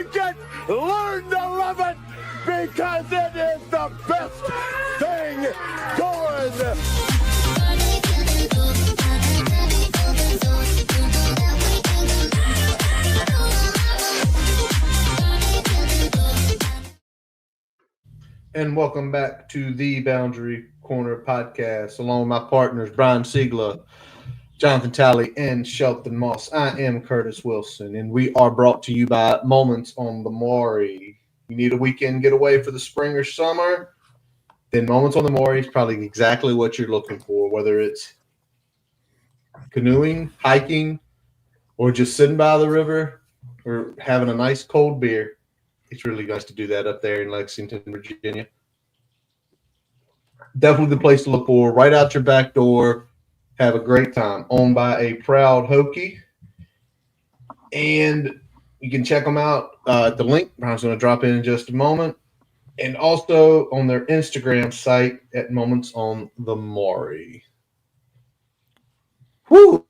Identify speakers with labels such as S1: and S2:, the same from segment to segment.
S1: like it, learn to love it, because it is the best thing going.
S2: And welcome back to the Boundary Corner podcast, along with my partners, Brian Siegler, Jonathan Talley, and Shelton Moss. I am Curtis Wilson, and we are brought to you by Moments on the Maury. You need a weekend getaway for the spring or summer? Then Moments on the Maury is probably exactly what you're looking for, whether it's canoeing, hiking, or just sitting by the river or having a nice cold beer. It's really nice to do that up there in Lexington, Virginia. Definitely the place to look for. Right out your back door. Have a great time. Owned by a proud Hokie. And you can check them out at the link Brian's going to drop in just a moment. And also on their Instagram site at Moments on the Maury. Whew.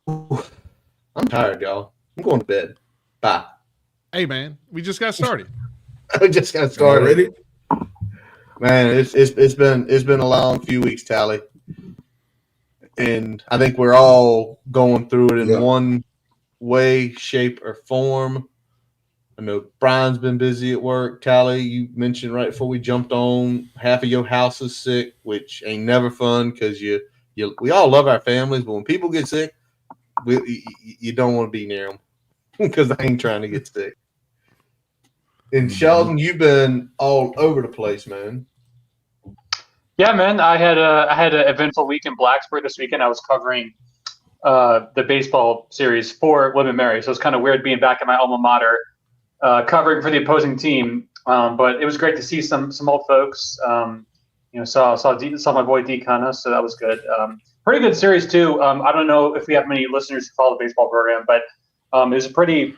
S2: I'm tired, y'all. I'm going to bed. Bye.
S3: Hey, man, we just got started.
S2: I just got started.
S4: Already?
S2: Man, it's been a long few weeks, Tally, and I think we're all going through it in one way, shape, or form. I know Brian's been busy at work. Tally, you mentioned right before we jumped on, half of your house is sick, which ain't never fun because we all love our families, but when people get sick, you don't want to be near them because I ain't trying to get sick. And Sheldon, you've been all over the place, man.
S5: Yeah, man. I had an eventful week in Blacksburg this weekend. I was covering the baseball series for William & Mary, so it's kind of weird being back at my alma mater, covering for the opposing team. But it was great to see some old folks. Saw my boy D Cunha, so that was good. Pretty good series too. I don't know if we have many listeners who follow the baseball program, but it was a pretty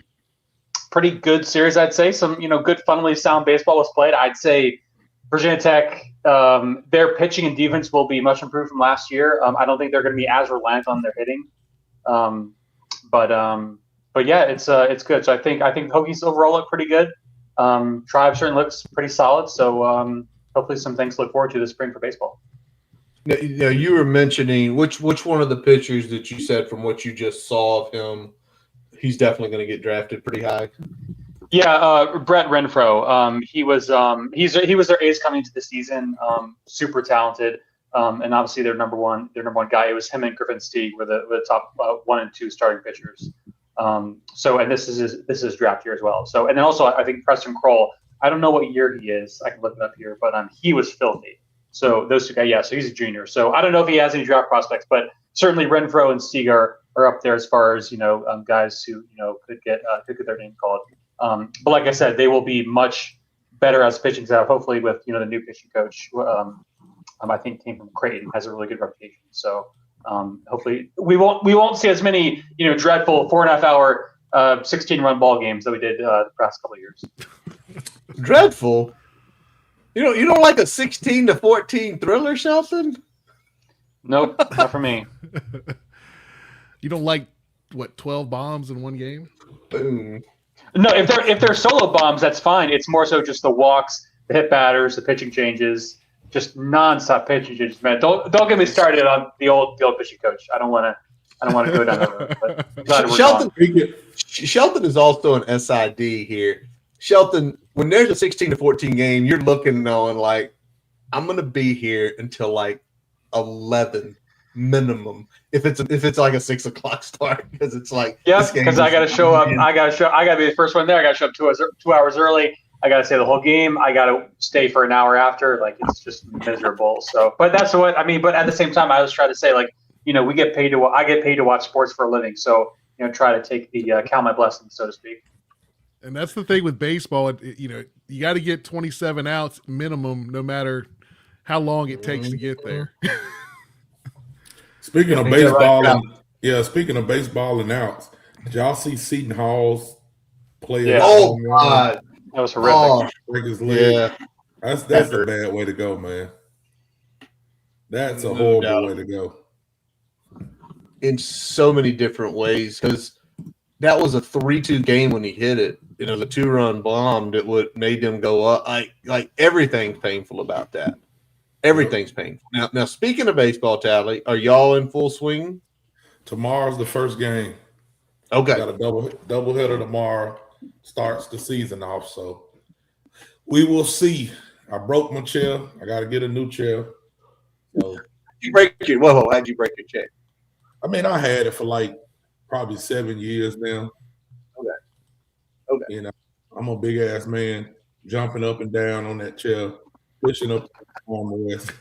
S5: good series, I'd say. Some, good, funnily sound baseball was played. I'd say Virginia Tech, their pitching and defense will be much improved from last year. I don't think they're going to be as reliant on their hitting. But yeah, it's good. So I think Hokies overall look pretty good. Tribe certainly looks pretty solid. So hopefully some things to look forward to this spring for baseball.
S2: You were mentioning which one of the pitchers that you said from what you just saw of him, he's definitely going to get drafted pretty high.
S5: Yeah, Brett Renfroe. He was their ace coming into the season. Super talented, and obviously their number one guy. It was him and Griffin Stieg were the top 1 and 2 starting pitchers. And this is his draft year as well. So, and then also I think Preston Kroll. I don't know what year he is. I can look it up here, but he was filthy. So those two guys, yeah. So he's a junior. So I don't know if he has any draft prospects, but certainly Renfroe and Stieg are up there as far as guys who could get their name called. But like I said, they will be much better as pitching staff. Hopefully, with the new pitching coach, I think came from Creighton, has a really good reputation. So hopefully, we won't see as many dreadful 4.5 hour 16-run ball games that we did the past couple of years.
S2: Dreadful. You don't like a 16-14 thriller, Shelton?
S5: Nope, not for me.
S3: You don't like 12 bombs in one game?
S2: Boom.
S5: No, if they're solo bombs, that's fine. It's more so just the walks, the hit batters, the pitching changes, just nonstop pitching changes. Man, don't get me started on the old pitching coach. I don't want to go down that road.
S2: Shelton is also an SID here. Shelton, when there's a 16-14 game, you're looking on like, I'm gonna be here until like 11 minimum. If it's like a 6 o'clock start, because it's like,
S5: yeah, because I gotta show up. I gotta be the first one there. I gotta show up 2 hours early. I gotta stay the whole game. I gotta stay for an hour after. Like, it's just miserable. So, but that's what I mean. But at the same time, I was trying to say, like, I get paid to watch sports for a living. So try to take the count my blessings, so to speak.
S3: And that's the thing with baseball. You got to get 27 outs minimum, no matter how long it takes to get there.
S4: Speaking of baseball, and outs, did y'all see Seton Hall's play?
S5: Yeah.
S2: Oh God,
S5: that was horrific.
S4: Break his leg.
S2: Yeah,
S4: that's a bad way to go, man. That's a horrible way to go.
S2: In so many different ways, because that was a 3-2 game when he hit it. It was a 2-run bomb that made them go up. Like everything's painful about that. Everything's painful. Now speaking of baseball, Tally, are y'all in full swing?
S4: Tomorrow's the first game.
S2: Okay.
S4: Got a double header tomorrow. Starts the season off, so we will see. I broke my chair. I got to get a new chair. So
S2: how'd you break your chair?
S4: I mean, I had it for like probably 7 years now.
S2: Okay.
S4: You know, I'm a big ass man, jumping up and down on that chair, pushing up the armrest.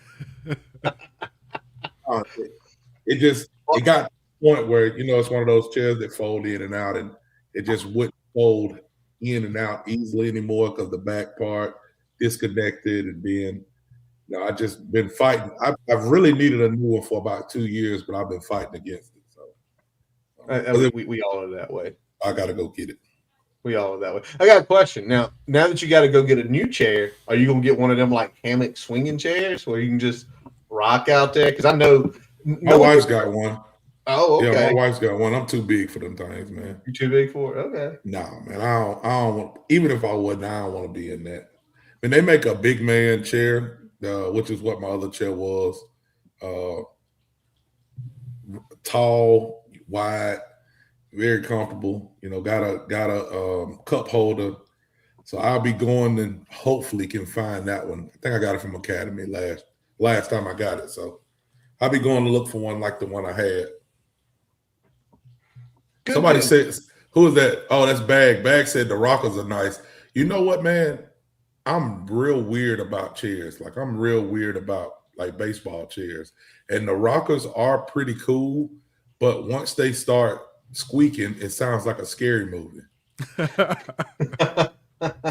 S4: It got to the point where, it's one of those chairs that fold in and out, and it just wouldn't fold in and out easily anymore because the back part disconnected, and then I just been fighting. I've really needed a new one for about 2 years, but I've been fighting against it. So
S2: we all are that way.
S4: I got to go get it.
S2: We all are that way. I got a question. Now that you got to go get a new chair, are you going to get one of them like hammock swinging chairs where you can just rock out there? Because I know
S4: my wife's got one.
S2: Oh, okay.
S4: Yeah, my wife's got one. I'm too big for them things, man.
S2: You're too big for it? Okay.
S4: No, man. I don't want. Even if I wasn't, I don't want to be in that. I mean, they make a big man chair, which is what my other chair was. Tall, wide, very comfortable. Got a cup holder. So I'll be going and hopefully can find that one. I think I got it from Academy last time I got it. So I'll be going to look for one like the one I had. Good. Somebody says, who is that? Oh, that's Bag. Bag said the rockers are nice. You know what, man? I'm real weird about chairs. Like, I'm real weird about like baseball chairs. And the rockers are pretty cool, but once they start squeaking, it sounds like a scary movie.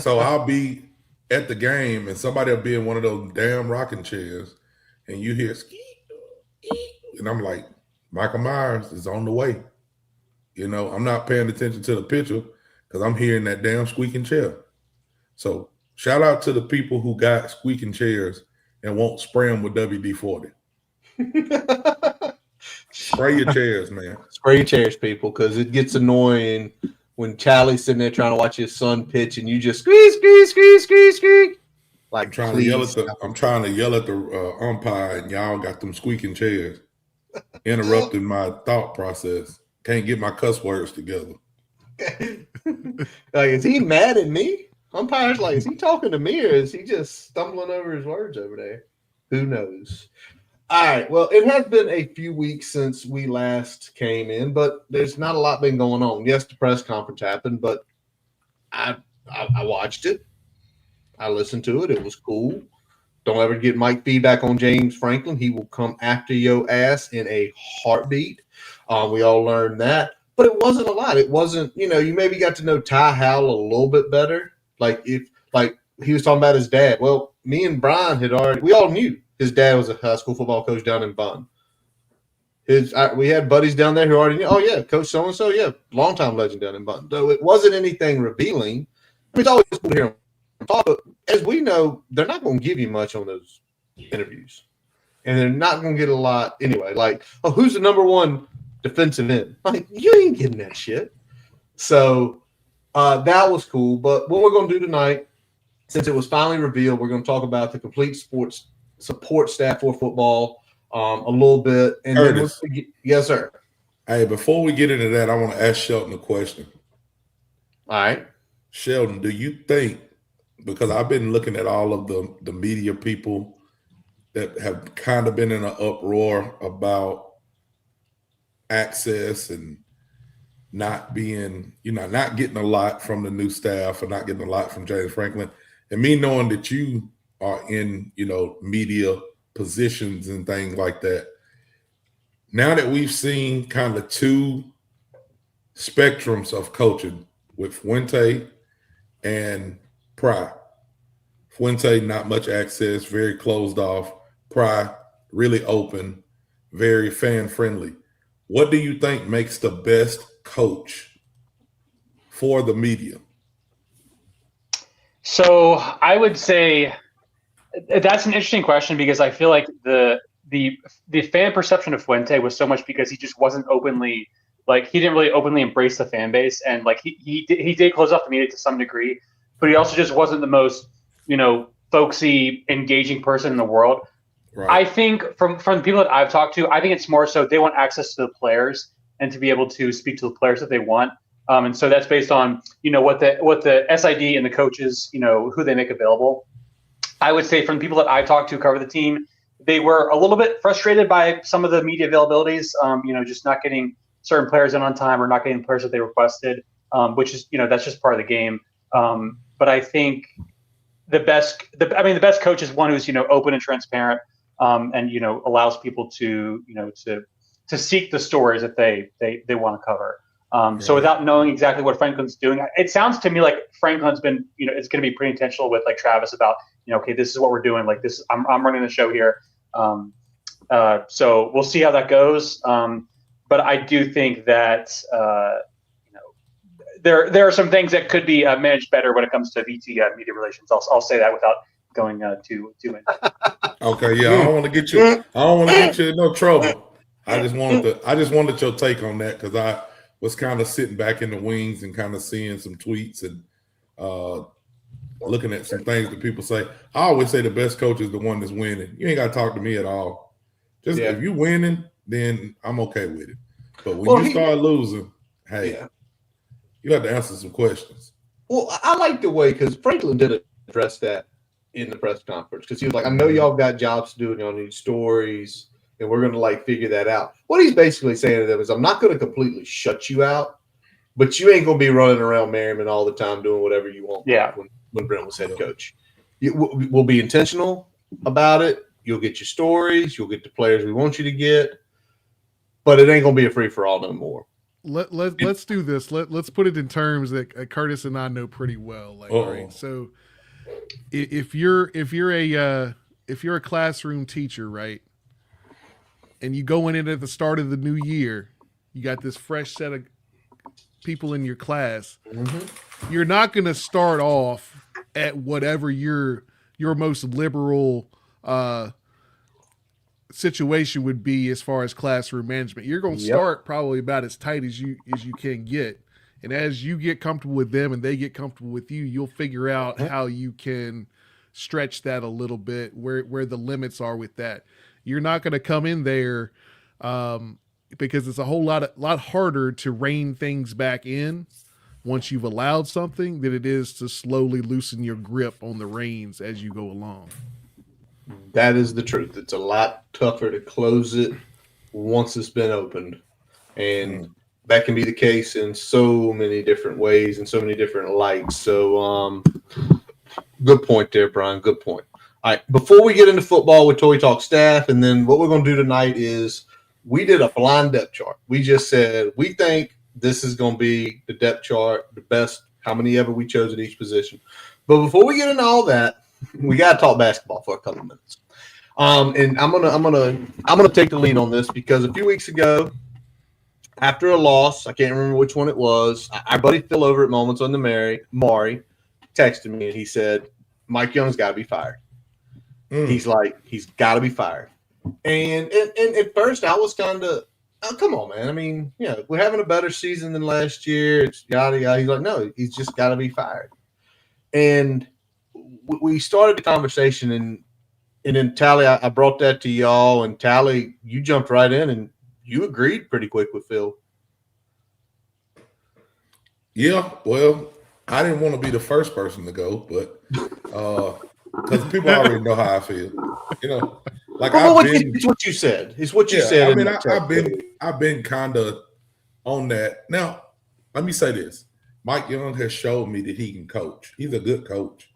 S4: So I'll be at the game and somebody will be in one of those damn rocking chairs and you hear squeak, and I'm like, Michael Myers is on the way. I'm not paying attention to the pitcher because I'm hearing that damn squeaking chair. So shout out to the people who got squeaking chairs and won't spray them with WD-40. Spray your chairs, man.
S2: Spray your chairs, people, because it gets annoying when Tally's sitting there trying to watch his son pitch and you just squeak. Like,
S4: I'm trying to yell at the umpire, and y'all got them squeaking chairs, interrupting my thought process. Can't get my cuss words together.
S2: Like, is he mad at me? Umpire's like, is he talking to me or is he just stumbling over his words over there? Who knows? All right. Well, it has been a few weeks since we last came in, but there's not a lot been going on. Yes, the press conference happened, but I watched it. I listened to it. It was cool. Don't ever get Mike feedback on James Franklin. He will come after your ass in a heartbeat. We all learned that, but it wasn't a lot. It wasn't, you maybe got to know Ty Howell a little bit better. Like he was talking about his dad. Well, me and Brian we all knew his dad was a high school football coach down in Bun. We had buddies down there who already knew, oh yeah, Coach so-and-so, yeah, longtime legend down in Bun. So it wasn't anything revealing. I mean, it's always cool to hear him talk, but as we know, they're not going to give you much on those interviews. And they're not going to get a lot anyway. Like, oh, who's the number one defensive end? Like, you ain't getting that shit. So that was cool. But what we're going to do tonight, since it was finally revealed, we're going to talk about the complete sports support staff for football a little bit. And
S4: Curtis,
S2: then yes, sir.
S4: Hey, before we get into that, I want to ask Shelton a question.
S2: All right.
S4: Sheldon, do you think, because I've been looking at all of the media people that have kind of been in an uproar about access and not being, not getting a lot from the new staff or not getting a lot from James Franklin, and me knowing that you are in, media positions and things like that. Now that we've seen kind of two spectrums of coaching with Fuente and Pry. Fuente, not much access, very closed off. Pry, really open, very fan-friendly. What do you think makes the best coach for the media?
S5: So I would say that's an interesting question because I feel like the fan perception of Fuente was so much because he just wasn't openly like he didn't really openly embrace the fan base, and like he did close off the media to some degree, but he also just wasn't the most, folksy, engaging person in the world.
S4: Right.
S5: I think from the people that I've talked to, I think it's more so they want access to the players and to be able to speak to the players that they want. And so that's based on, what the SID and the coaches, who they make available. I would say from the people that I talked to cover the team, they were a little bit frustrated by some of the media availabilities, just not getting certain players in on time or not getting the players that they requested, which is, that's just part of the game. But I think the best coach is one who's, open and transparent, and, allows people to seek the stories that they want to cover. So without knowing exactly what Franklin's doing, it sounds to me like Franklin's been, it's going to be pretty intentional with like Travis about, okay, this is what we're doing. Like this, I'm running the show here. So we'll see how that goes. But I do think that, there are some things that could be managed better when it comes to VT media relations. I'll say that without going too in.
S4: Okay, yeah, I don't want to get you in no trouble. I just wanted your take on that because I was kind of sitting back in the wings and kind of seeing some tweets and looking at some things that people say. I always say the best coach is the one that's winning. You ain't got to talk to me at all. Just if you winning, then I'm okay with it. But when you start losing, hey, you have to answer some questions.
S2: Well, I like the way, because Franklin did address that in the press conference, because he was like, I know y'all got jobs to do and y'all need stories, and we're going to like figure that out. What he's basically saying to them is, I'm not going to completely shut you out, but you ain't going to be running around Merriman all the time doing whatever you want.
S5: Yeah.
S2: When Brent was head coach. We'll be intentional about it. You'll get your stories. You'll get the players we want you to get, but it ain't going to be a free-for-all no more.
S3: Let's do this. Let's put it in terms that Curtis and I know pretty well. Like, right. So if you're a classroom teacher, right, and you going in at the start of the new year, you got this fresh set of people in your class. Mm-hmm. You're not going to start off at whatever your most liberal situation would be as far as classroom management. You're going to start probably about as tight as you can get. And as you get comfortable with them and they get comfortable with you, you'll figure out how you can stretch that a little bit, where the limits are with that. You're not going to come in there because it's a whole lot harder to rein things back in once you've allowed something than it is to slowly loosen your grip on the reins as you go along.
S2: That is the truth. It's a lot tougher to close it once it's been opened. And that can be the case in so many different ways and so many different lights. So good point there, Brian. Good point. All right, before we get into football with Toy Talk staff, and then what we're going to do tonight is we did a blind depth chart. We just said we think this is going to be the depth chart, the best, how many ever we chose at each position. But before we get into all that, we got to talk basketball for a couple of minutes. And I'm gonna take the lead on this because a few weeks ago, after a loss, I can't remember which one it was, our buddy Phil over at Moments on the Mari texted me and he said, Mike Young's got to be fired. He's like, he's got to be fired. And at first I was kind of, oh, come on, man. I mean, we're having a better season than last year. It's yada, yada. He's like, no, he's just got to be fired. And we started the conversation, and then Tally, I brought that to y'all, and Tally, you jumped right in and you agreed pretty quick with Phil.
S4: Yeah, well, I didn't want to be the first person to go, but because people already know how I feel, Like
S2: it's what you said. It's what you said.
S4: I mean, I've been kind of on that. Now, let me say this: Mike Young has showed me that he can coach. He's a good coach,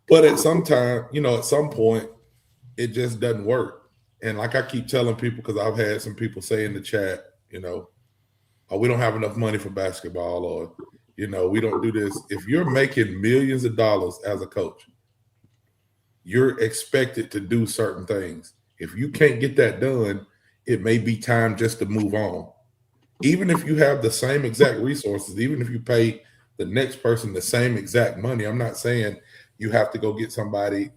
S4: but at some point, it just doesn't work. And like I keep telling people, because I've had some people say in the chat, oh, we don't have enough money for basketball, or we don't do this. If you're making millions of dollars as a coach, you're expected to do certain things. If you can't get that done, it may be time just to move on. Even if you have the same exact resources, even if you pay the next person the same exact money, I'm not saying you have to go get somebody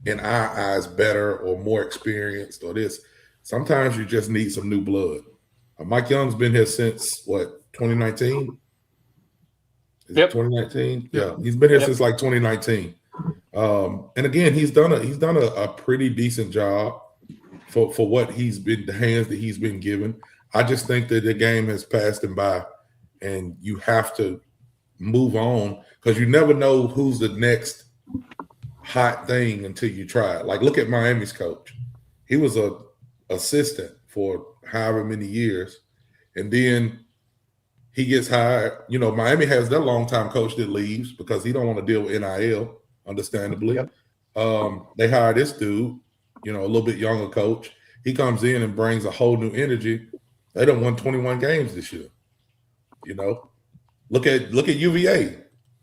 S4: in our eyes better or more experienced or this. Sometimes you just need some new blood. Mike Young's been here since what, 2019?
S5: Yep.
S4: 2019. Yeah, he's been here since like 2019. And again, he's done a pretty decent job for what he's been, the hands that he's been given. I just think that the game has passed him by, and you have to move on because you never know who's the next hot thing until you try it. Like, look at Miami's coach. He was a assistant for however many years, and then he gets hired. You know, Miami has their longtime coach that leaves because he don't want to deal with NIL, understandably.
S2: Yep.
S4: They hire this dude, you know, a little bit younger coach. He comes in and brings a whole new energy. They done won 21 games this year. You know, look at UVA,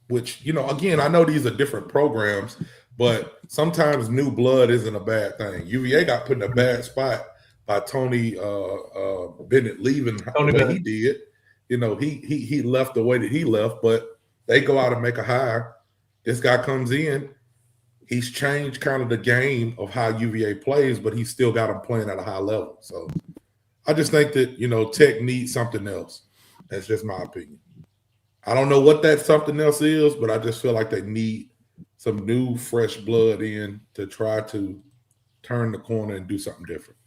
S4: which, you know, again, I know these are different programs, but sometimes new blood isn't a bad thing. UVA got put in a bad spot by Tony Bennett leaving the way he did. You know, he left the way that he left, but they go out and make a hire. This guy comes in. He's changed kind of the game of how UVA plays, but he's still got them playing at a high level. So I just think that, you know, Tech needs something else. That's just my opinion. I don't know what that something else is, but I just feel like they need some new, fresh blood in to try to turn the corner and do something different.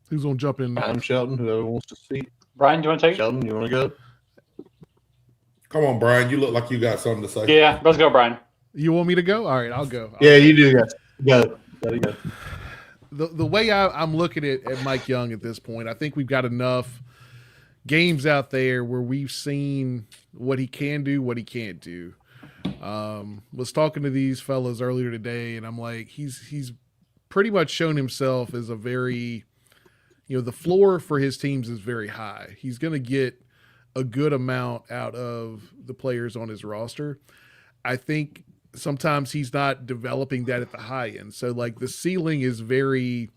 S3: Who's gonna jump in?
S2: I'm Shelton. Whoever wants to speak.
S5: Brian, do you want to take it?
S2: Shelton, you want to go?
S4: Come on, Brian. You look like you got something to say.
S5: Yeah, let's go, Brian.
S3: You want me to go? All right, I'll go.
S2: Yeah, you do. Yes. Go. Gotta go.
S3: The way I'm looking at Mike Young at this point, I think we've got enough games out there where we've seen what he can do, what he can't do. Was talking to these fellas earlier today, and I'm like, he's pretty much shown himself as a very, you know, the floor for his teams is very high. He's going to get a good amount out of the players on his roster. I think sometimes he's not developing that at the high end. So like the ceiling is very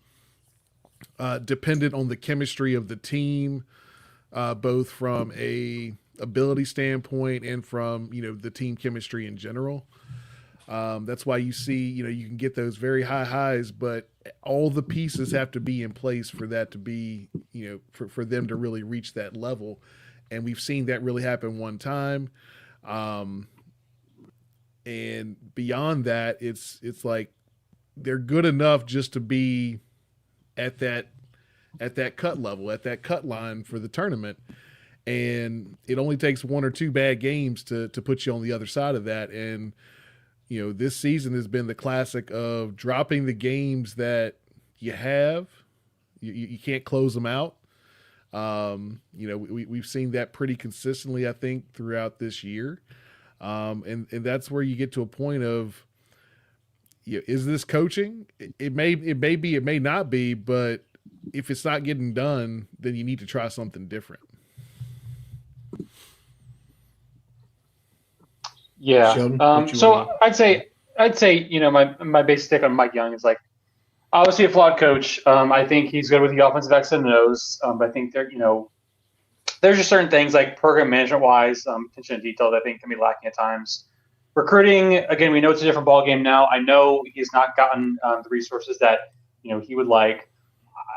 S3: dependent on the chemistry of the team, both from a ability standpoint and from, you know, the team chemistry in general. That's why you see, you know, you can get those very high highs, but all the pieces have to be in place for that to be, you know, for them to really reach that level. And we've seen that really happen one time. And beyond that, it's like they're good enough just to be at that cut level, at that cut line for the tournament. And it only takes one or two bad games to put you on the other side of that. And, you know, this season has been the classic of dropping the games that you have. You can't close them out. You know, we've seen that pretty consistently, I think, throughout this year. And that's where you get to a point of, you know, is this coaching? It may be, it may not be, but if it's not getting done, then you need to try something different.
S5: Yeah.
S2: Sheldon,
S5: So I'd say, you know, my basic take on Mike Young is like, obviously a flawed coach. I think he's good with the offensive X and O's. But I think there, you know, there's just certain things like program management wise, attention to detail that I think can be lacking at times. Recruiting, again, we know it's a different ball game now. I know he's not gotten the resources that, you know, he would like.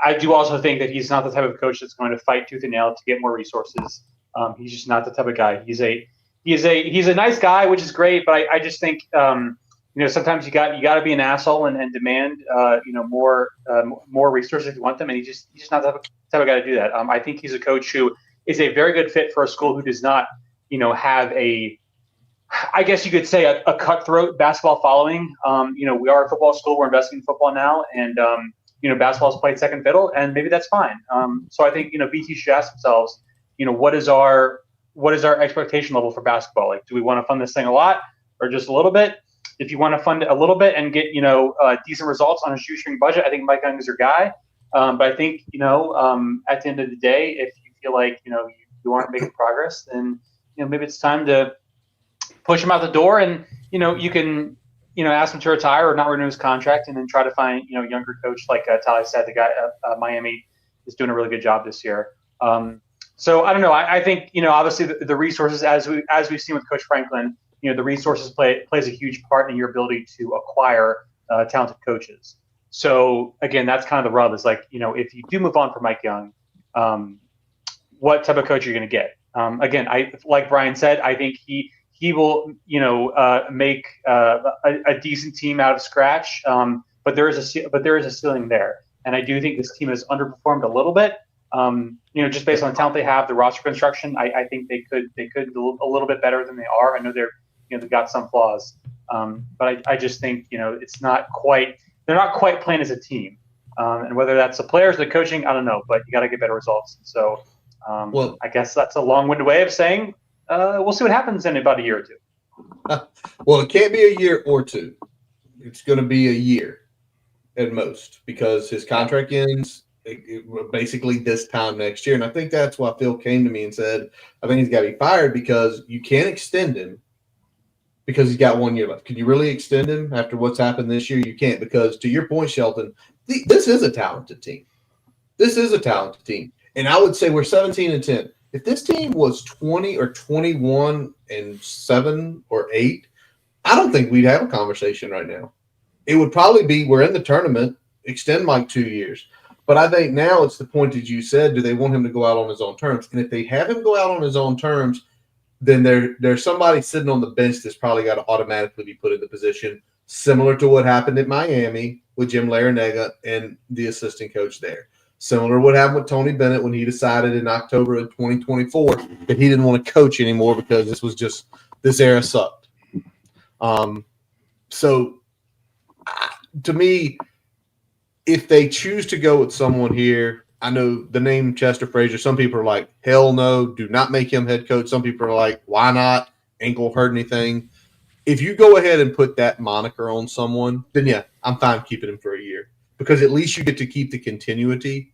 S5: I do also think that he's not the type of coach that's going to fight tooth and nail to get more resources. He's just not the type of guy. He's a nice guy, which is great, but I just think you know, sometimes you got to be an asshole and demand you know, more resources if you want them, and he's just not the type of guy to do that. I think he's a coach who is a very good fit for a school who does not, you know, have a, I guess you could say a cutthroat basketball following. You know, we are a football school. We're investing in football now, and you know, basketball is played second fiddle, and maybe that's fine. So I think, you know, BT should ask themselves, you know, what is our expectation level for basketball? Like, do we want to fund this thing a lot or just a little bit? If you want to fund it a little bit and get, you know, decent results on a shoestring budget, I think Mike Young is your guy. But I think, you know, at the end of the day, if you feel like, you know, you aren't making progress, then, you know, maybe it's time to push him out the door, and, you know, you can, you know, ask him to retire or not renew his contract, and then try to find, you know, younger coach like Tally said, the guy at Miami is doing a really good job this year. So I don't know. I think, you know, obviously the resources, as we've seen with Coach Franklin, you know, the resources plays a huge part in your ability to acquire talented coaches. So again, that's kind of the rub. Is like, if you do move on from Mike Young, what type of coach are you going to get? Again, like Brian said, I think he will make a decent team out of scratch. But there is a ceiling there, and I do think this team has underperformed a little bit. Just based on the talent they have, the roster construction, I think they could do a little bit better than they are. I know they've got some flaws, but I just think it's not quite. They're not quite playing as a team, and whether that's the players, the coaching, I don't know. But you got to get better results. So, I guess that's a long-winded way of saying we'll see what happens in about a year or two.
S2: Well, it can't be a year or two. It's going to be a year at most because his contract ends basically this time next year. And I think that's why Phil came to me and said, I think he's got to be fired because you can't extend him because he's got 1 year left. Can you really extend him after what's happened this year? You can't because, to your point, Shelton, this is a talented team. This is a talented team. And I would say we're 17-10. If this team was 20 or 21-7 or 8, I don't think we'd have a conversation right now. It would probably be we're in the tournament, extend Mike 2 years. But I think now it's the point that you said, do they want him to go out on his own terms? And if they have him go out on his own terms, then there's somebody sitting on the bench that's probably got to automatically be put in the position, similar to what happened at Miami with Jim Larrañaga and the assistant coach there. Similar to what happened with Tony Bennett when he decided in October of 2024 that he didn't want to coach anymore because this era sucked. So to me, if they choose to go with someone here, I know the name Chester Frazier, some people are like, hell no, do not make him head coach. Some people are like, why not? Ain't gonna hurt anything. If you go ahead and put that moniker on someone, then yeah, I'm fine keeping him for a year because at least you get to keep the continuity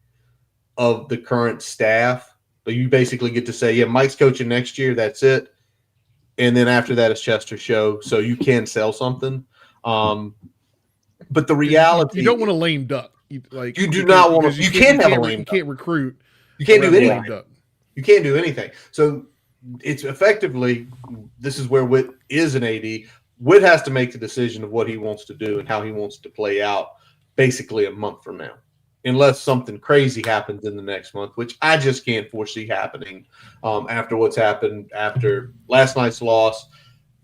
S2: of the current staff. But you basically get to say, yeah, Mike's coaching next year. That's it. And then after that, it's Chester's show. So you can sell something. But the reality,
S3: you don't want a lame duck. You
S2: do not want to. You can't have a lame duck.
S3: You can't recruit.
S2: You can't do anything. You can't do anything. So it's effectively, this is where Witt is an AD. Witt has to make the decision of what he wants to do and how he wants to play out basically a month from now, unless something crazy happens in the next month, which I just can't foresee happening after what's happened after last night's loss,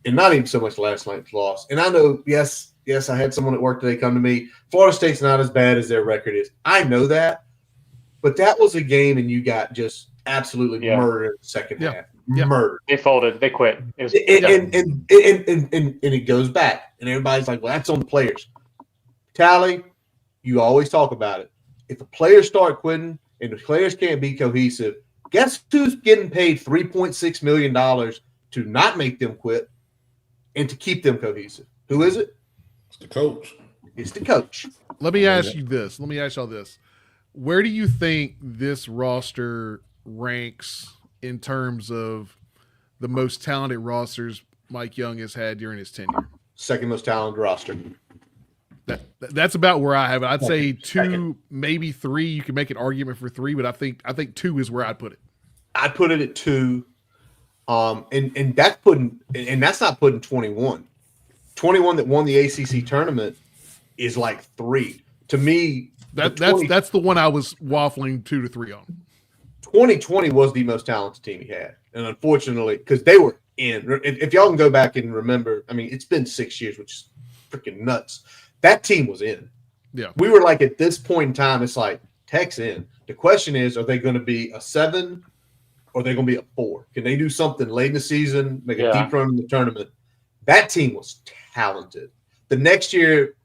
S2: and not even so much last night's loss. And I know, yes, I had someone at work today come to me. Florida State's not as bad as their record is. I know that, but that was a game, and you got just absolutely murdered in the second half. Yeah. Murdered.
S5: They folded. They quit.
S2: And it goes back, and everybody's like, "Well, that's on the players." Tally, you always talk about it. If the players start quitting and the players can't be cohesive, guess who's getting paid $3.6 million to not make them quit and to keep them cohesive? Who is it?
S4: It's the coach.
S2: It's the coach.
S3: Let me ask you this. Let me ask y'all this. Where do you think this roster ranks in terms of the most talented rosters Mike Young has had during his tenure?
S2: Second most talented roster.
S3: That's about where I have it. I'd say 2, maybe 3. You can make an argument for 3, but I think 2 is where I'd put it.
S2: I'd put it at 2. And that's not putting 21. 21 that won the ACC tournament is like 3. To me,
S3: that's the one I was waffling 2 to 3 on.
S2: 2020 was the most talented team he had. And unfortunately, because they were in, if y'all can go back and remember, I mean, it's been 6 years, which is freaking nuts. That team was in.
S3: Yeah.
S2: We were like, at this point in time, it's like, Tech's in. The question is, are they going to be a 7 or are they going to be a 4? Can they do something late in the season, make a deep run in the tournament? That team was talented. The next year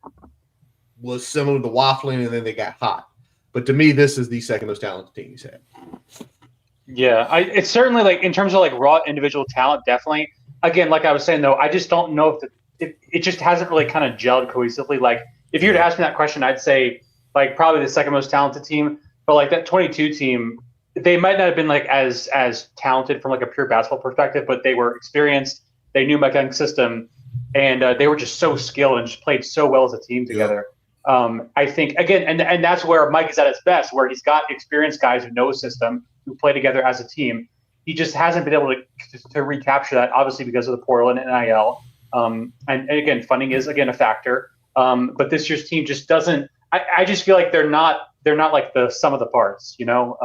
S2: was similar to waffling, and then they got hot. But to me, this is the second most talented team he's had.
S5: Yeah, it's certainly like in terms of like raw individual talent, definitely. Again, like I was saying though, I just don't know if it just hasn't really kind of gelled cohesively. Like if you were to ask me that question, I'd say like probably the second most talented team. But like that 22 team, they might not have been like as talented from like a pure basketball perspective, but they were experienced. They knew Mike Young's system, and they were just so skilled and just played so well as a team together. I think again, and that's where Mike is at his best, where he's got experienced guys who know his system, who play together as a team. He just hasn't been able to recapture that, obviously because of the portal and NIL. And again, funding is again a factor. But this year's team just doesn't. I just feel like they're not like the sum of the parts, you know.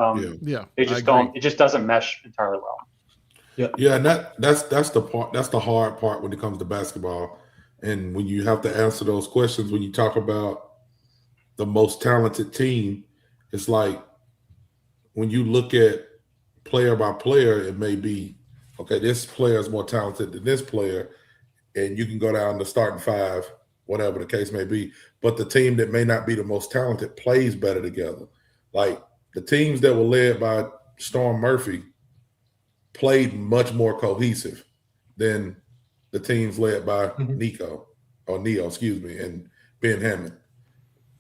S3: Yeah,
S5: they just don't. It just doesn't mesh entirely well.
S4: Yeah, and that's the part. That's the hard part when it comes to basketball, and when you have to answer those questions. When you talk about the most talented team, it's like when you look at player by player, it may be okay. This player is more talented than this player, and you can go down the starting five, whatever the case may be. But the team that may not be the most talented plays better together. Like the teams that were led by Storm Murphy played much more cohesive than the teams led by Neo, and Ben Hammond.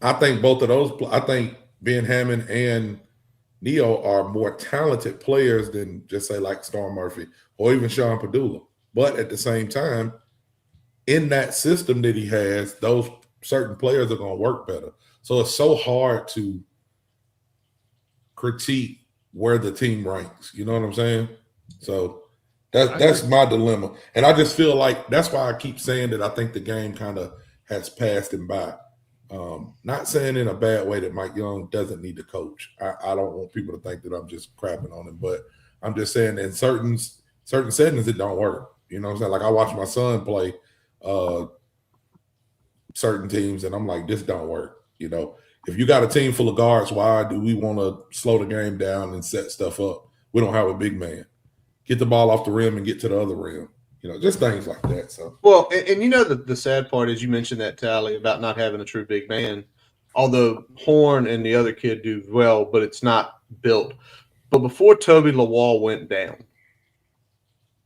S4: I think both of those. I think Ben Hammond and Neo are more talented players than just say like Storm Murphy or even Sean Padula. But at the same time, in that system that he has, those certain players are going to work better. So it's so hard to critique where the team ranks. You know what I'm saying? So that's my dilemma. And I just feel like that's why I keep saying that I think the game kind of has passed him by. Not saying in a bad way that Mike Young doesn't need to coach. I don't want people to think that I'm just crapping on him, but I'm just saying in certain settings it don't work. You know what I'm saying? Like I watch my son play certain teams and I'm like, this don't work. You know, if you got a team full of guards, why do we want to slow the game down and set stuff up? We don't have a big man. Get the ball off the rim and get to the other rim. You know, just things like that. So
S2: well, and you know the sad part is you mentioned that, Tally, about not having a true big man. Although Horn and the other kid do well, but it's not built. But before Toby Lawal went down,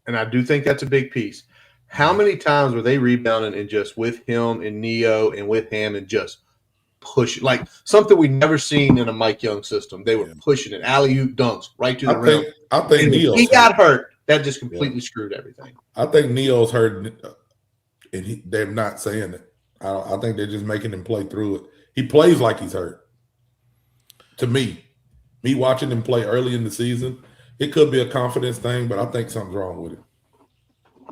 S2: and I do think that's a big piece. How many times were they rebounding and just with him and Neo and with him and just push like something we've never seen in a Mike Young system? They were pushing it, alley-oop dunks right to the rim.
S4: I think Neo's
S2: he got hurt. That just completely screwed everything.
S4: I think Neo's hurt, and they're not saying it. I think they're just making him play through it. He plays like he's hurt. To me watching him play early in the season, it could be a confidence thing, but I think something's wrong with it.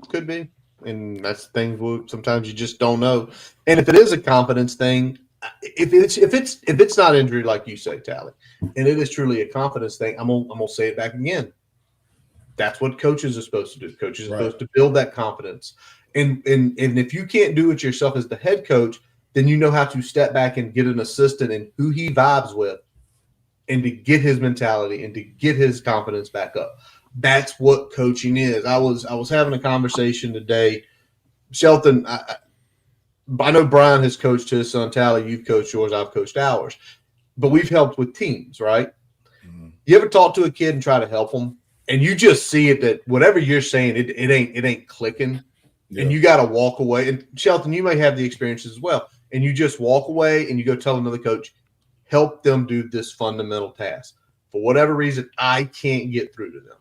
S2: Could be, and that's things sometimes you just don't know. And if it is a confidence thing, if it's not injury like you say, Tally, and it is truly a confidence thing, I'm gonna say it back again. That's what coaches are supposed to do. Coaches are supposed to build that confidence. And if you can't do it yourself as the head coach, then you know how to step back and get an assistant and who he vibes with and to get his mentality and to get his confidence back up. That's what coaching is. I was having a conversation today. Shelton, I know Brian has coached his son Tally. You've coached yours. I've coached ours. But we've helped with teams, right? Mm-hmm. You ever talk to a kid and try to help them? And you just see it that whatever you're saying, it ain't clicking, and you got to walk away. And Shelton, you may have the experiences as well. And you just walk away and you go tell another coach, help them do this fundamental task. For whatever reason, I can't get through to them.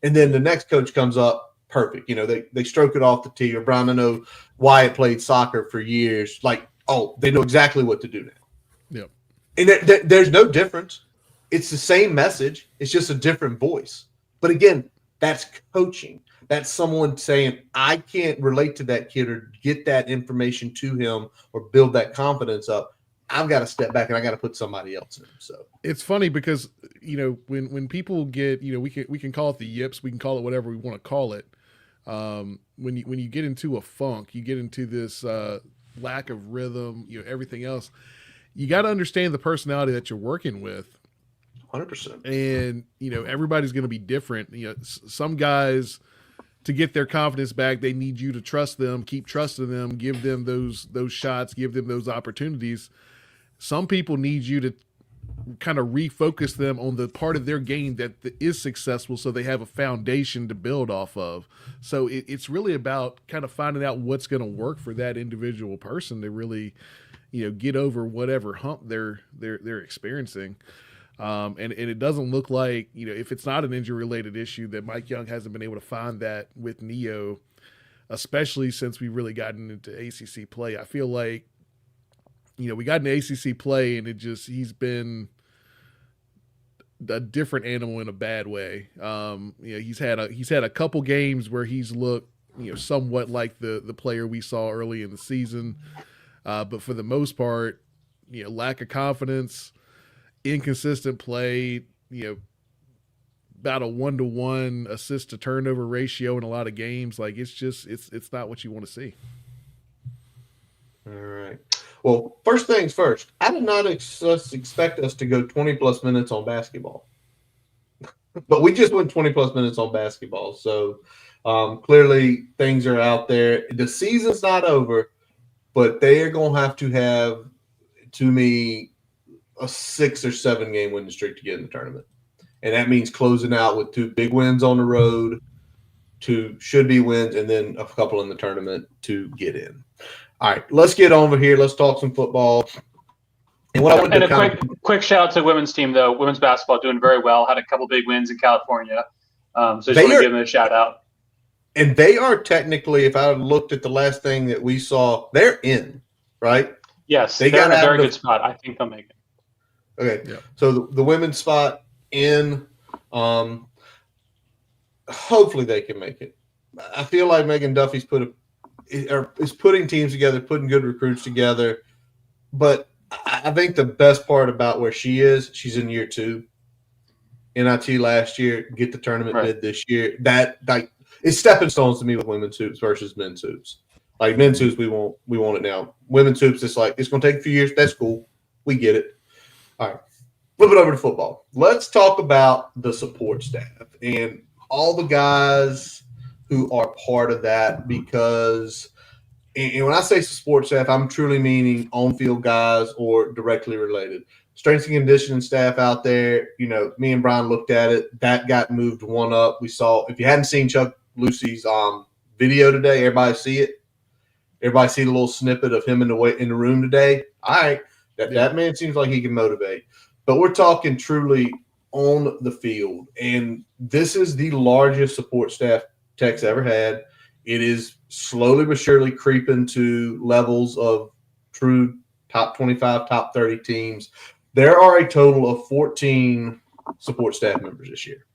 S2: And then the next coach comes up, perfect. You know, they stroke it off the tee. Or Brian, I know Wyatt played soccer for years. Like, oh, they know exactly what to do now.
S3: Yep.
S2: And there's no difference. It's the same message. It's just a different voice. But again, that's coaching. That's someone saying, I can't relate to that kid or get that information to him or build that confidence up. I've got to step back and I got to put somebody else in. So
S3: it's funny because, you know, when people get, you know, we can call it the yips, we can call it whatever we want to call it. When you get into a funk, you get into this lack of rhythm, you know, everything else. You got to understand the personality that you're working with.
S2: 100%.
S3: And, you know, everybody's going to be different. You know, some guys, to get their confidence back, they need you to trust them, keep trusting them, give them those shots, give them those opportunities. Some people need you to kind of refocus them on the part of their game that is successful so they have a foundation to build off of. So it's really about kind of finding out what's going to work for that individual person to really, you know, get over whatever hump they're experiencing. And it doesn't look like, you know, if it's not an injury-related issue, that Mike Young hasn't been able to find that with Neo, especially since we've really gotten into ACC play. I feel like, you know, we got into ACC play and he's been a different animal in a bad way. You know, he's had a couple games where he's looked, you know, somewhat like the player we saw early in the season. But for the most part, lack of confidence, inconsistent play, about a 1-to-1 assist to turnover ratio in a lot of games. Like it's not what you want to see.
S2: All right. Well, first things first, I did not expect us to go 20 plus minutes on basketball, but we just went 20 plus minutes on basketball. So clearly things are out there. The season's not over, but they are going to have, to me, a 6 or 7 game winning streak to get in the tournament. And that means closing out with 2 big wins on the road, 2 should-be wins, and then a couple in the tournament to get in. All right, let's get over here. Let's talk some football. And
S5: a quick shout out to the women's team, though. Women's basketball doing very well. Had a couple big wins in California. So just want to give them a shout out.
S2: And they are technically, if I looked at the last thing that we saw, they're in, right?
S5: Yes, they're in a very good spot. I think they'll make it.
S2: Okay, yeah. So the women's spot in, hopefully they can make it. I feel like Megan Duffy's is putting teams together, putting good recruits together. But I think the best part about where she is, she's in year 2. NIT last year, get the tournament bid this year. That it's stepping stones to me with women's hoops versus men's hoops. Like men's hoops, we want it now. Women's hoops, it's going to take a few years. That's cool. We get it. All right. Flip it over to football. Let's talk about the support staff and all the guys who are part of that, because and when I say support staff, I'm truly meaning on-field guys or directly related. Strength and conditioning staff out there, me and Brian looked at it. That got moved 1 up. We saw, if you hadn't seen Chuck Lucy's video today, everybody see it? Everybody see the little snippet of him in the room today? All right. That man seems like he can motivate. But we're talking truly on the field. And this is the largest support staff Tech's ever had. It is slowly but surely creeping to levels of true top 25, top 30 teams. There are a total of 14 support staff members this year.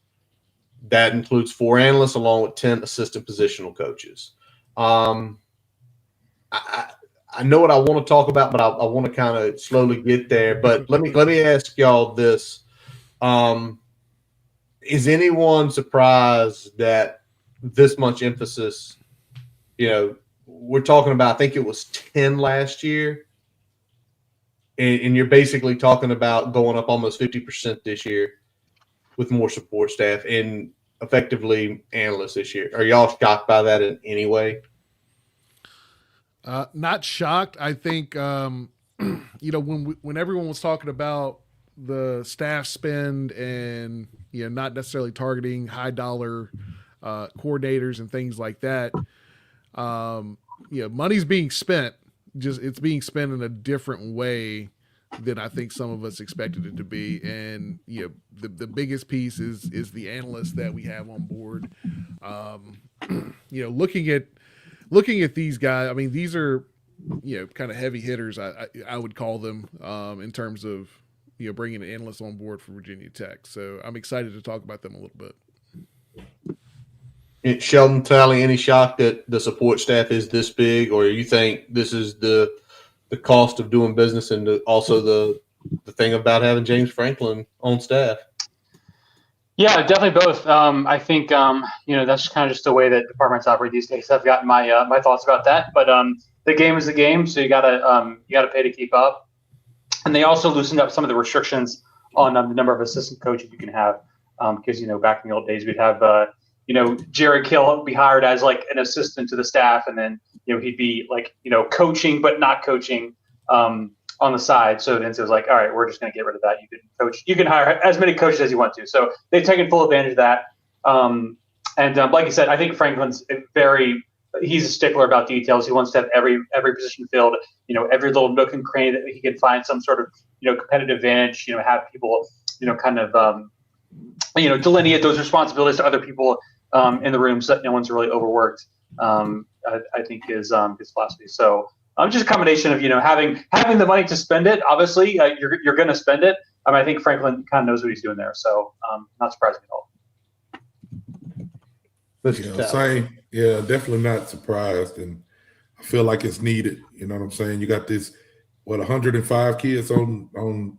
S2: That includes 4 analysts along with 10 assistant positional coaches. I know what I want to talk about, but I want to kind of slowly get there. But let me ask y'all this: is anyone surprised that this much emphasis? We're talking about, I think it was 10 last year, and you're basically talking about going up almost 50% this year with more support staff and effectively analysts this year. Are y'all shocked by that in any way?
S3: Not shocked. I think, when everyone was talking about the staff spend and, not necessarily targeting high dollar coordinators and things like that, money's being spent. It's being spent in a different way than I think some of us expected it to be. And, the biggest piece is the analysts that we have on board. Looking at these guys, I mean, these are, kind of heavy hitters, I would call them, in terms of, bringing an analyst on board for Virginia Tech. So I'm excited to talk about them a little bit.
S2: Sheldon, Tally, any shock that the support staff is this big, or you think this is the cost of doing business and also the thing about having James Franklin on staff?
S5: Yeah, definitely both. I think that's kind of just the way that departments operate these days. I've gotten my thoughts about that, but the game is the game, so you gotta pay to keep up. And they also loosened up some of the restrictions on the number of assistant coaches you can have, because back in the old days we'd have Jerry Kill be hired as like an assistant to the staff, and then he'd be like coaching but not coaching on the side. So then it was like, all right, we're just going to get rid of that. You can hire as many coaches as you want to. So they've taken full advantage of that. And like you said, I think Franklin's he's a stickler about details. He wants to have every position filled, every little nook and cranny that he can find some sort of, competitive advantage, have people, kind of, delineate those responsibilities to other people in the room so that no one's really overworked, I think is his philosophy. So just a combination of, having the money to spend it. Obviously, you're going to spend it. I think Franklin kind of knows what he's doing there. So not surprising at all.
S4: Same. Yeah, definitely not surprised. And I feel like it's needed. You know what I'm saying? You got this 105 kids on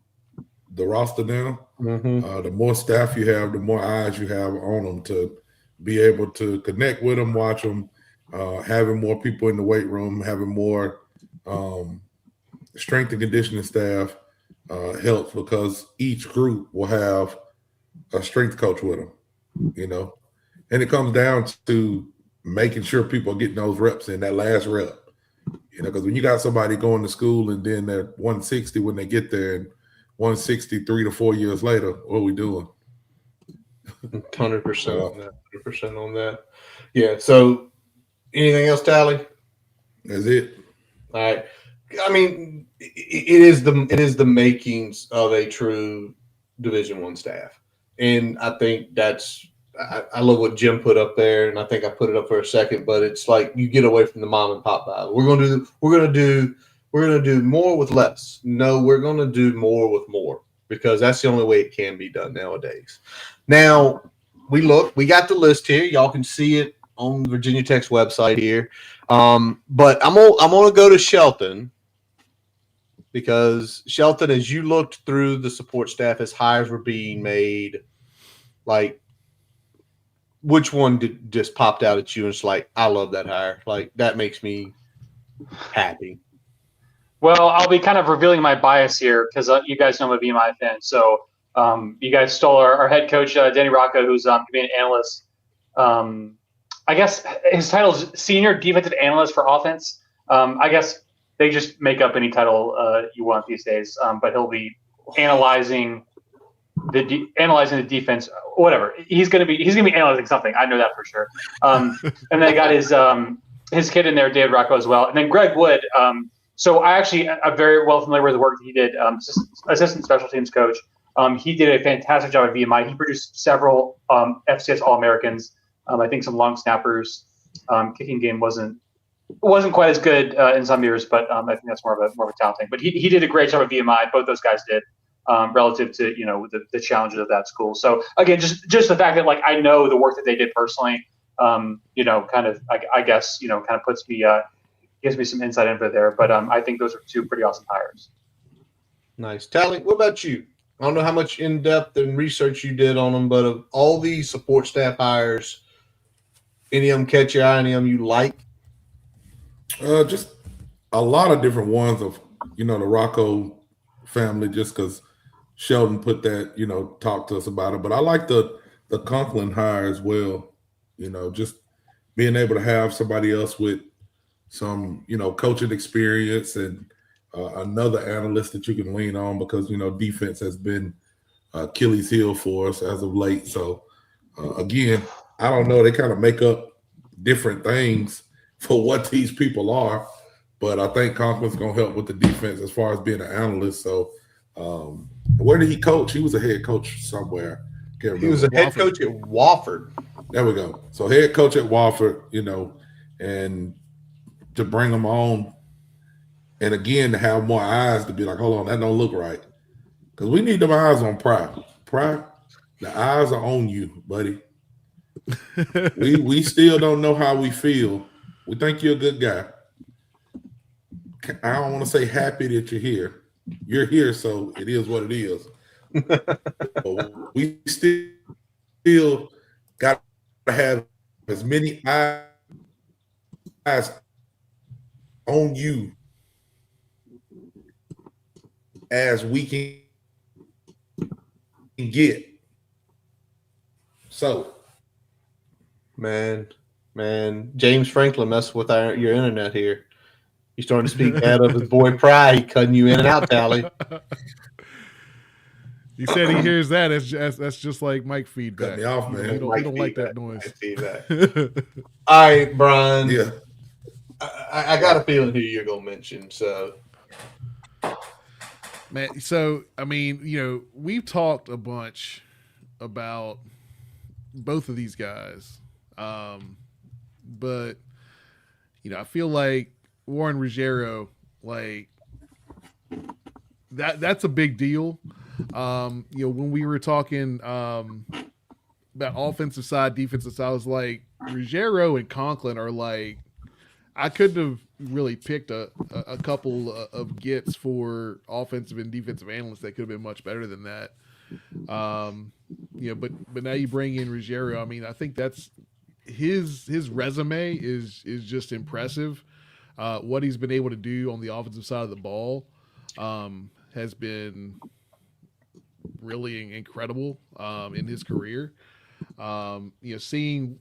S4: the roster now.
S2: Mm-hmm.
S4: The more staff you have, the more eyes you have on them to be able to connect with them, watch them, having more people in the weight room, having more strength and conditioning staff helps because each group will have a strength coach with them, and it comes down to making sure people are getting those reps in that last rep, because when you got somebody going to school and then they're 160 when they get there and 160 3 to 4 years later, what are we doing?
S2: 100% on that. 100% on that. Yeah. So, anything else, Tally?
S4: That's it.
S2: All right. I mean, it is the makings of a true Division I staff, and I think that's. I love what Jim put up there, and I think I put it up for a second. But it's like you get away from the mom and pop battle. We're gonna do more with less. No, we're gonna do more with more because that's the only way it can be done nowadays. Now we got the list here. Y'all can see it on Virginia Tech's website here. But I'm gonna go to Shelton because Shelton, as you looked through the support staff as hires were being made, like which one just popped out at you and it's like, I love that hire. Like that makes me happy.
S5: Well, I'll be kind of revealing my bias here because you guys know I'm a VMI fan. So you guys stole our head coach, Danny Rocco, who's going to be an analyst. I guess his title is Senior Defensive Analyst for Offense. I guess they just make up any title you want these days. But he'll be analyzing the defense, whatever. He's gonna be analyzing something. I know that for sure. And then I got his kid in there, David Rocco, as well. And then Greg Wood. So I'm very well familiar with the work that he did. Assistant special teams coach. He did a fantastic job at VMI. He produced several FCS All-Americans. I think some long snappers. Kicking game wasn't quite as good in some years, but I think that's more of a talent thing. But he did a great job at VMI. Both those guys did. Relative to the challenges of that school. So again, just the fact that like I know the work that they did personally, kind of I guess kind of puts me gives me some insight into there. But I think those are two pretty awesome hires.
S2: Nice. Tally, what about you? I don't know how much in depth and research you did on them, but of all these support staff hires, any of them catch your eye? Any of them you like?
S4: Just a lot of different ones of the Rocco family, just because Sheldon put that, talked to us about it. But I like the Conklin hire as well. Just being able to have somebody else with some, coaching experience and another analyst that you can lean on because, defense has been Achilles heel for us as of late. So, again, I don't know. They kind of make up different things for what these people are. But I think Conklin's going to help with the defense as far as being an analyst. So, where did he coach? He was a head coach somewhere. Can't remember.
S2: He was a head coach at Wofford.
S4: There we go. So head coach at Wofford, and to bring him on, and again to have more eyes to be like, hold on, that don't look right, because we need them eyes on Pry. Pry, the eyes are on you, buddy. we still don't know how we feel. We think you're a good guy. I don't want to say happy that you're here. You're here, so it is what it is. But we still got to have as many eyes on you as we can get. So,
S2: man, James Franklin messed with your internet here. He's starting to speak out of his boy Pry. He cutting you in and out, Tally.
S3: He said he hears that. That's just like mic feedback.
S4: Cut me off, man.
S3: He don't like that noise.
S2: All right, Brian.
S4: Yeah.
S2: I got a feeling who you're going to mention. So,
S3: man, so, I mean, we've talked a bunch about both of these guys. But, I feel like Warren Ruggiero, like that's a big deal. When we were talking about offensive side, defensive side, I was like, Ruggiero and Conklin are like, I couldn't really picked a couple of gets for offensive and defensive analysts that could have been much better than that. But now you bring in Ruggiero. I mean, I think that's his resume is just impressive. What he's been able to do on the offensive side of the ball has been really incredible in his career. Seeing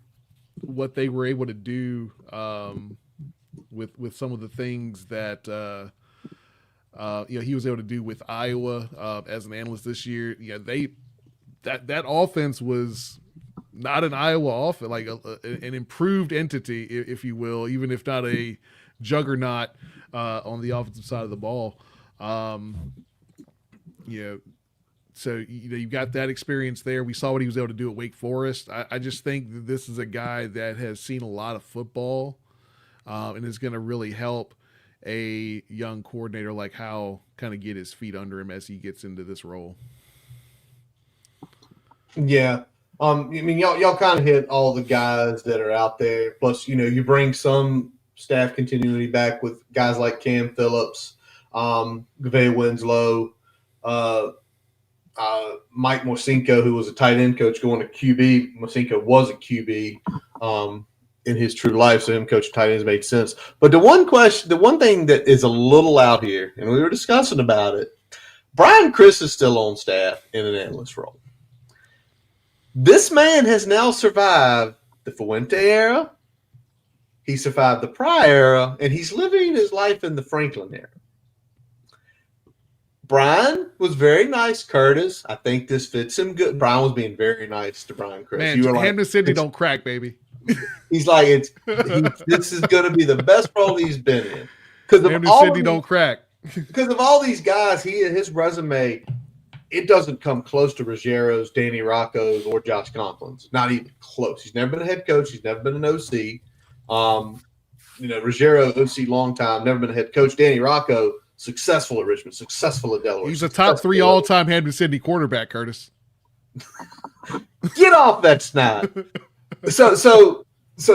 S3: what they were able to do with some of the things that he was able to do with Iowa as an analyst this year. That offense was not an Iowa offense, like an improved entity, if you will, even if not a juggernaut on the offensive side of the ball. So you've got that experience there. We saw what he was able to do at Wake Forest. I just think that this is a guy that has seen a lot of football and is going to really help a young coordinator like Howe kind of get his feet under him as he gets into this role.
S2: Yeah. I mean, y'all kind of hit all the guys that are out there. Plus, you bring some staff continuity back with guys like Cam Phillips, Gavay Winslow, Mike Mosinko, who was a tight end coach going to QB. Mosinko was a QB in his true life, so him coaching tight ends made sense. But the one thing that is a little out here, and we were discussing about it, Brian Chris is still on staff in an analyst role. This man has now survived the Fuente era. He survived the Pry era, and he's living his life in the Franklin era. Brian was very nice, Curtis. I think this fits him good. Brian was being very nice to Brian Chris.
S3: Man, Hamden Sidney don't crack, baby.
S2: He's like, this is going to be the best role he's been in.
S3: Hamden Sidney don't crack.
S2: Because of all these guys, his resume, it doesn't come close to Ruggiero's, Danny Rocco's, or Josh Conklin's. Not even close. He's never been a head coach. He's never been an OC. Ruggiero, OC long time, never been a head coach. Danny Rocco, successful at Richmond, successful at Delaware.
S3: He's a top 3 all-time Hamden Sidney quarterback, Curtis.
S2: Get off that snide. So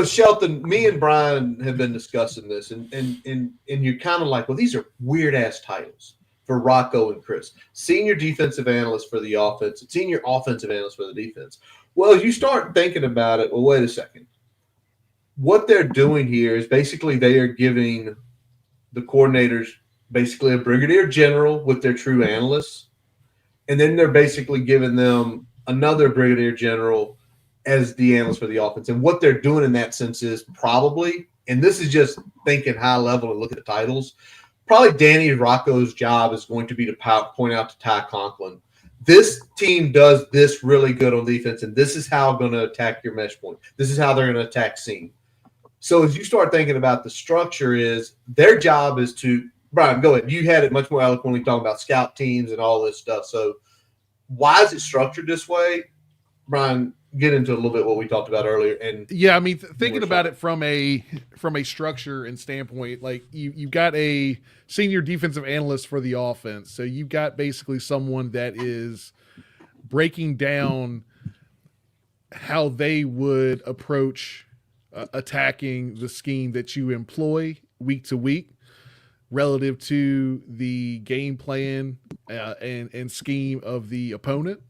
S2: Shelton, me and Brian have been discussing this, and you're kind of like, well, these are weird ass titles for Rocco and Chris. Senior defensive analyst for the offense, and senior offensive analyst for the defense. Well, you start thinking about it. Well, wait a second. What they're doing here is basically they are giving the coordinators basically a brigadier general with their true analysts, and then they're basically giving them another brigadier general as the analyst for the offense. And what they're doing in that sense is probably, and this is just thinking high level and look at the titles, probably Danny Rocco's job is going to be to point out to Ty Conklin, this team does this really good on defense, and this is how I'm going to attack your mesh point. This is how they're going to attack seam. So as you start thinking about the structure is, their job is to, Brian, go ahead. You had it much more eloquently talking about scout teams and all this stuff. So why is it structured this way? Brian, get into a little bit what we talked about earlier. And
S3: yeah, I mean, thinking about it from a structure and standpoint, like you've got a senior defensive analyst for the offense. So you've got basically someone that is breaking down how they would approach attacking the scheme that you employ week to week relative to the game plan and scheme of the opponent.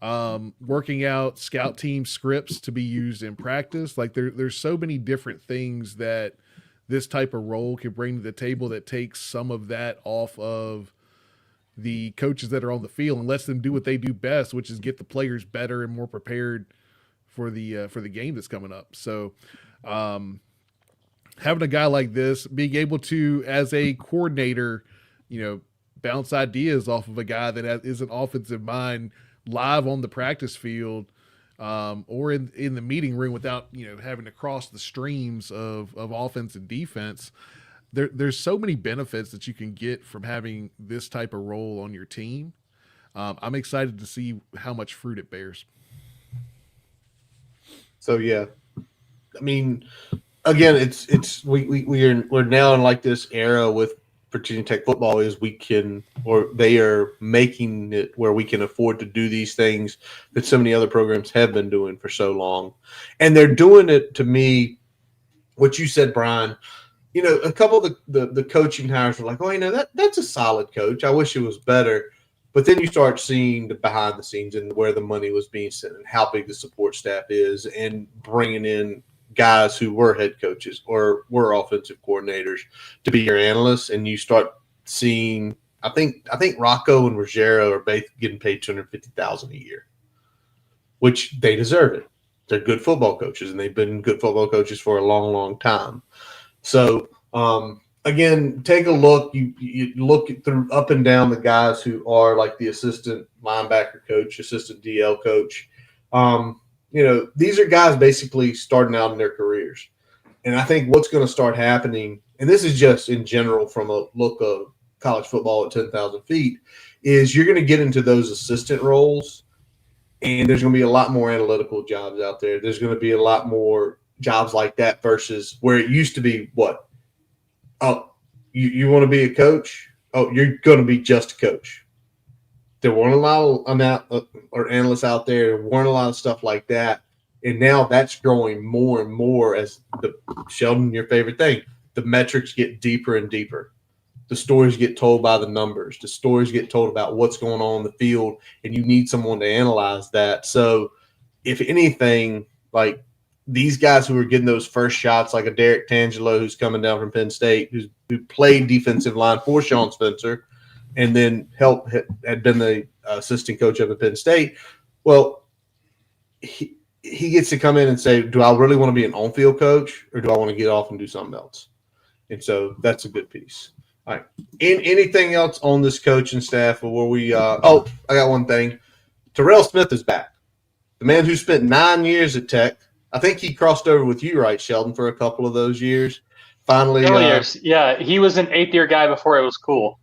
S3: Working out scout team scripts to be used in practice. Like there's so many different things that this type of role can bring to the table that takes some of that off of the coaches that are on the field and lets them do what they do best, which is get the players better and more prepared for the game that's coming up. So, having a guy like this, being able to, as a coordinator, bounce ideas off of a guy that is an offensive mind live on the practice field or in the meeting room without having to cross the streams of offense and defense. There's so many benefits that you can get from having this type of role on your team. I'm excited to see how much fruit it bears.
S2: So yeah, I mean, again, we're now in like this era with Virginia Tech football is they are making it where we can afford to do these things that so many other programs have been doing for so long. And they're doing it, to me, what you said, Brian, a couple of the coaching hires were like, oh, that's a solid coach. I wish it was better. But then you start seeing the behind the scenes and where the money was being sent and how big the support staff is, and bringing in guys who were head coaches or were offensive coordinators to be your analysts. And you start seeing, I think Rocco and Ruggiero are both getting paid $250,000 a year, which they deserve it. They're good football coaches, and they've been good football coaches for a long, long time. So, again, take a look. You look through up and down the guys who are like the assistant linebacker coach, assistant DL coach. These are guys basically starting out in their careers. And I think what's going to start happening, and this is just in general from a look of college football at 10,000 feet, is you're going to get into those assistant roles, and there's going to be a lot more analytical jobs out there. There's going to be a lot more jobs like that versus where it used to be what? Oh, you want to be a coach? Oh, you're going to be just a coach. There weren't a lot of or analysts out there. There weren't a lot of stuff like that. And now that's growing more and more as Sheldon, your favorite thing, the metrics get deeper and deeper. The stories get told by the numbers. The stories get told about what's going on in the field, and you need someone to analyze that. So if anything, like these guys who are getting those first shots, like a Derek Tangelo who's coming down from Penn State, who played defensive line for Sean Spencer and then had been the assistant coach up at Penn State. Well, he gets to come in and say, do I really want to be an on-field coach, or do I want to get off and do something else? And so that's a good piece. All right. Anything else on this coaching staff, or were we I got one thing. Terrell Smith is back. The man who spent 9 years at Tech. I think he crossed over with you, right, Sheldon, for a couple of those years. Finally,
S5: years. Yeah, he was an 8th-year guy before it was cool.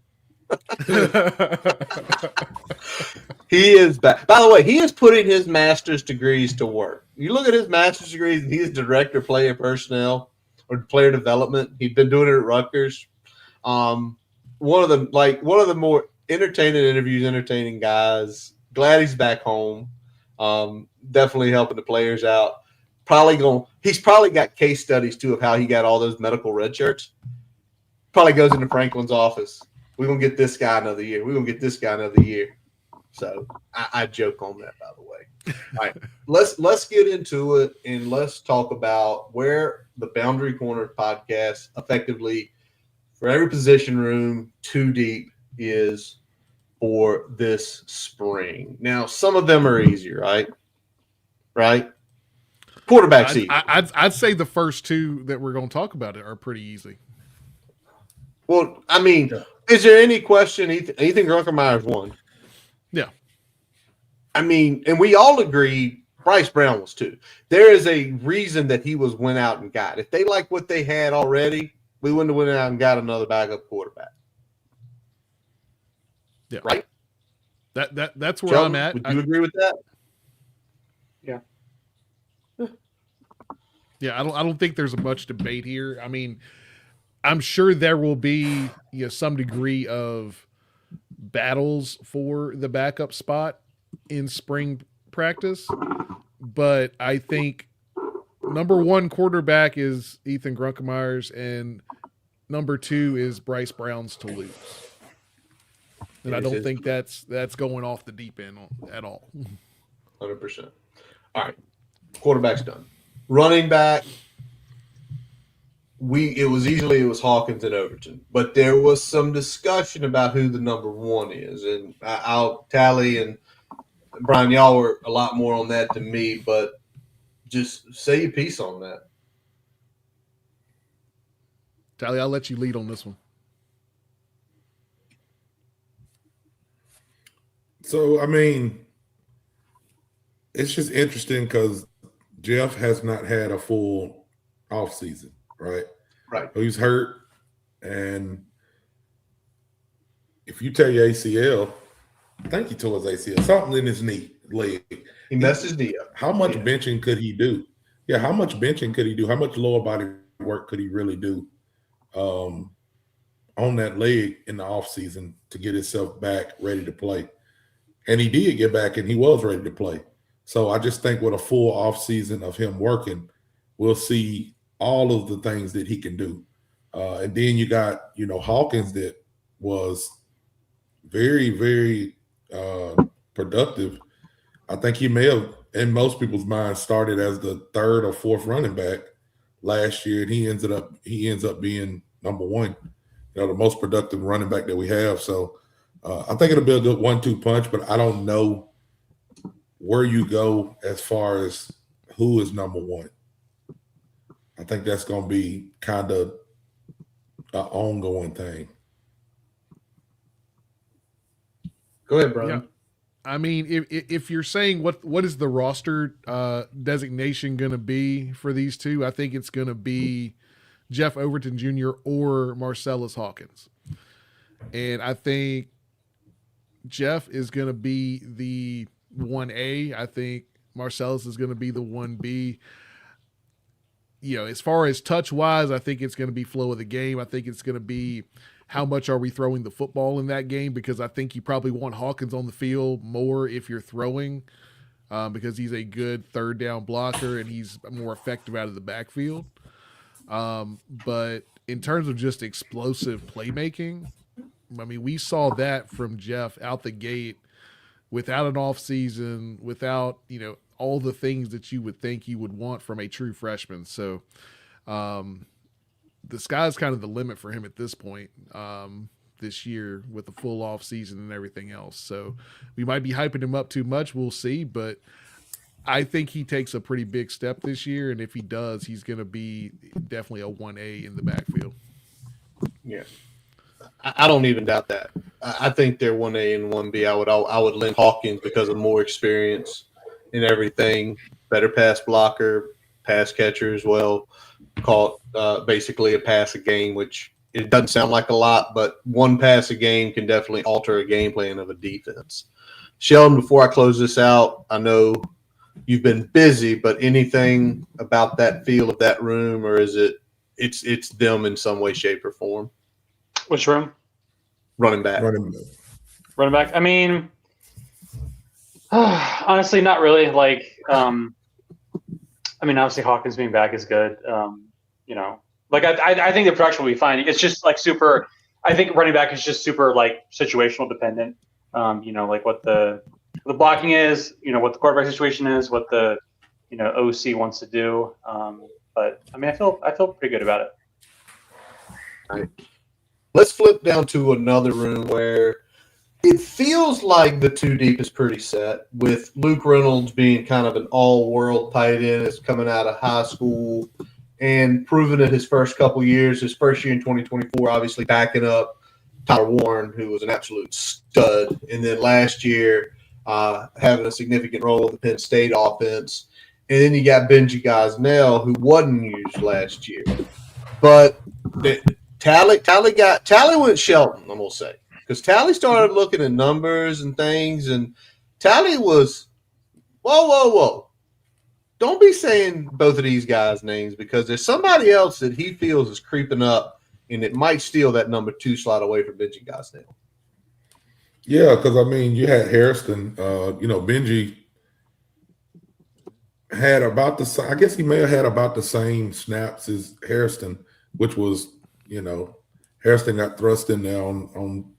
S2: He is back. By the way, he is putting his master's degrees to work. You look at his master's degrees, and he is director of player personnel or player development. He'd been doing it at Rutgers. One of the more entertaining guys. Glad he's back home. Definitely helping the players out. He's probably got case studies too of how he got all those medical red shirts. Probably goes into Franklin's office. We're gonna get this guy another year. We're gonna get this guy another year. So I joke on that, by the way. All right, let's get into it, and let's talk about where the Boundary Corner podcast effectively for every position room 2 deep is for this spring. Now, some of them are easy, right? Quarterback's easy.
S3: I'd say the first 2 that we're going to talk about are pretty easy.
S2: Well, I mean, is there any question Ethan Grunkermeyer's won?
S3: Yeah.
S2: I mean, and we all agree Bryce Brown was too. There is a reason that he went out and got. If they like what they had already, we wouldn't have went out and got another backup quarterback.
S3: Yeah.
S2: Right?
S3: That's where
S2: Sheldon,
S3: I'm at.
S2: Would you agree with that?
S5: Yeah.
S3: Yeah, I don't think there's much debate here. I mean, I'm sure there will be some degree of battles for the backup spot in spring practice, but I think number 1 quarterback is Ethan Grunkermeyer's, and number 2 is Bryce Brown's to lose. And I don't think that's going off the deep end at all.
S2: 100%. All right, quarterback's done. Running back, it was Hawkins and Overton, but there was some discussion about who the number 1 is, and I'll Tally and Brian, y'all were a lot more on that than me, but just say your piece on that.
S3: Tally, I'll let you lead on this one.
S4: So, I mean, it's just interesting because Jeff has not had a full offseason, right?
S2: Right.
S4: He's hurt, and if you tear your ACL, I think he tore his ACL, something in his leg.
S2: He messed his knee up.
S4: How much benching could he do? Yeah, how much benching could he do? How much lower body work could he really do on that leg in the offseason to get himself back ready to play? And he did get back, and he was ready to play. So I just think with a full offseason of him working, we'll see all of the things that he can do. And then you got, Hawkins that was very, very productive. I think he may have, in most people's minds, started as the third or fourth running back last year, and he ends up being number one, the most productive running back that we have. So I think it'll be a good 1-2 punch, but I don't know where you go as far as who is number one. I think that's going to be kind of an ongoing thing.
S2: Go ahead, Brian.
S3: Yeah. I mean, if you're saying what is the roster designation going to be for these two, I think it's going to be Jeff Overton Jr. or Marcellus Hawkins. And I think Jeff is going to be the 1A. I think Marcellus is going to be the 1B. As far as touch-wise, I think it's going to be flow of the game. I think it's going to be how much are we throwing the football in that game, because I think you probably want Hawkins on the field more if you're throwing, because he's a good third down blocker and he's more effective out of the backfield. But in terms of just explosive playmaking, I mean, we saw that from Jeff out the gate without an off season, without, all the things that you would think you would want from a true freshman. So the sky's kind of the limit for him at this point this year with the full off season and everything else. So we might be hyping him up too much. We'll see. But I think he takes a pretty big step this year. And if he does, he's going to be definitely a 1A in the backfield.
S2: Yeah. I don't even doubt that. I think they're 1A and 1B. I would lend Hawkins because of more experience in everything, better pass blocker, pass catcher as well. Caught basically a pass a game, which it doesn't sound like a lot, but one pass a game can definitely alter a game plan of a defense. Sheldon, before I close this out, I know you've been busy, but anything about that feel of that room, or is it's them in some way, shape, or form?
S5: Which room?
S2: Running back.
S5: Running back. I mean, honestly, not really. Obviously Hawkins being back is good. I think the production will be fine. It's just super. I think running back is just super situational dependent. What the blocking is, what the quarterback situation is, what the OC wants to do. But I mean, I feel pretty good about it.
S2: All right. Let's flip down to another room where it feels like the two deep is pretty set, with Luke Reynolds being kind of an all-world tight end that's coming out of high school and proving it his first couple years. His first year in 2024, obviously backing up Tyler Warren, who was an absolute stud. And then last year, having a significant role in the Penn State offense. And then you got Benji Gosnell, who wasn't used last year. But Tally went Shelton, I'm going to say. Because Tally started looking at numbers and things, and Tally was, whoa. Don't be saying both of these guys' names, because there's somebody else that he feels is creeping up, and it might steal that number 2 slot away from Benji Gosnell.
S4: Yeah, because, you had Hairston. Benji had about the – I guess he may have had about the same snaps as Hairston, which was, Hairston got thrust in there on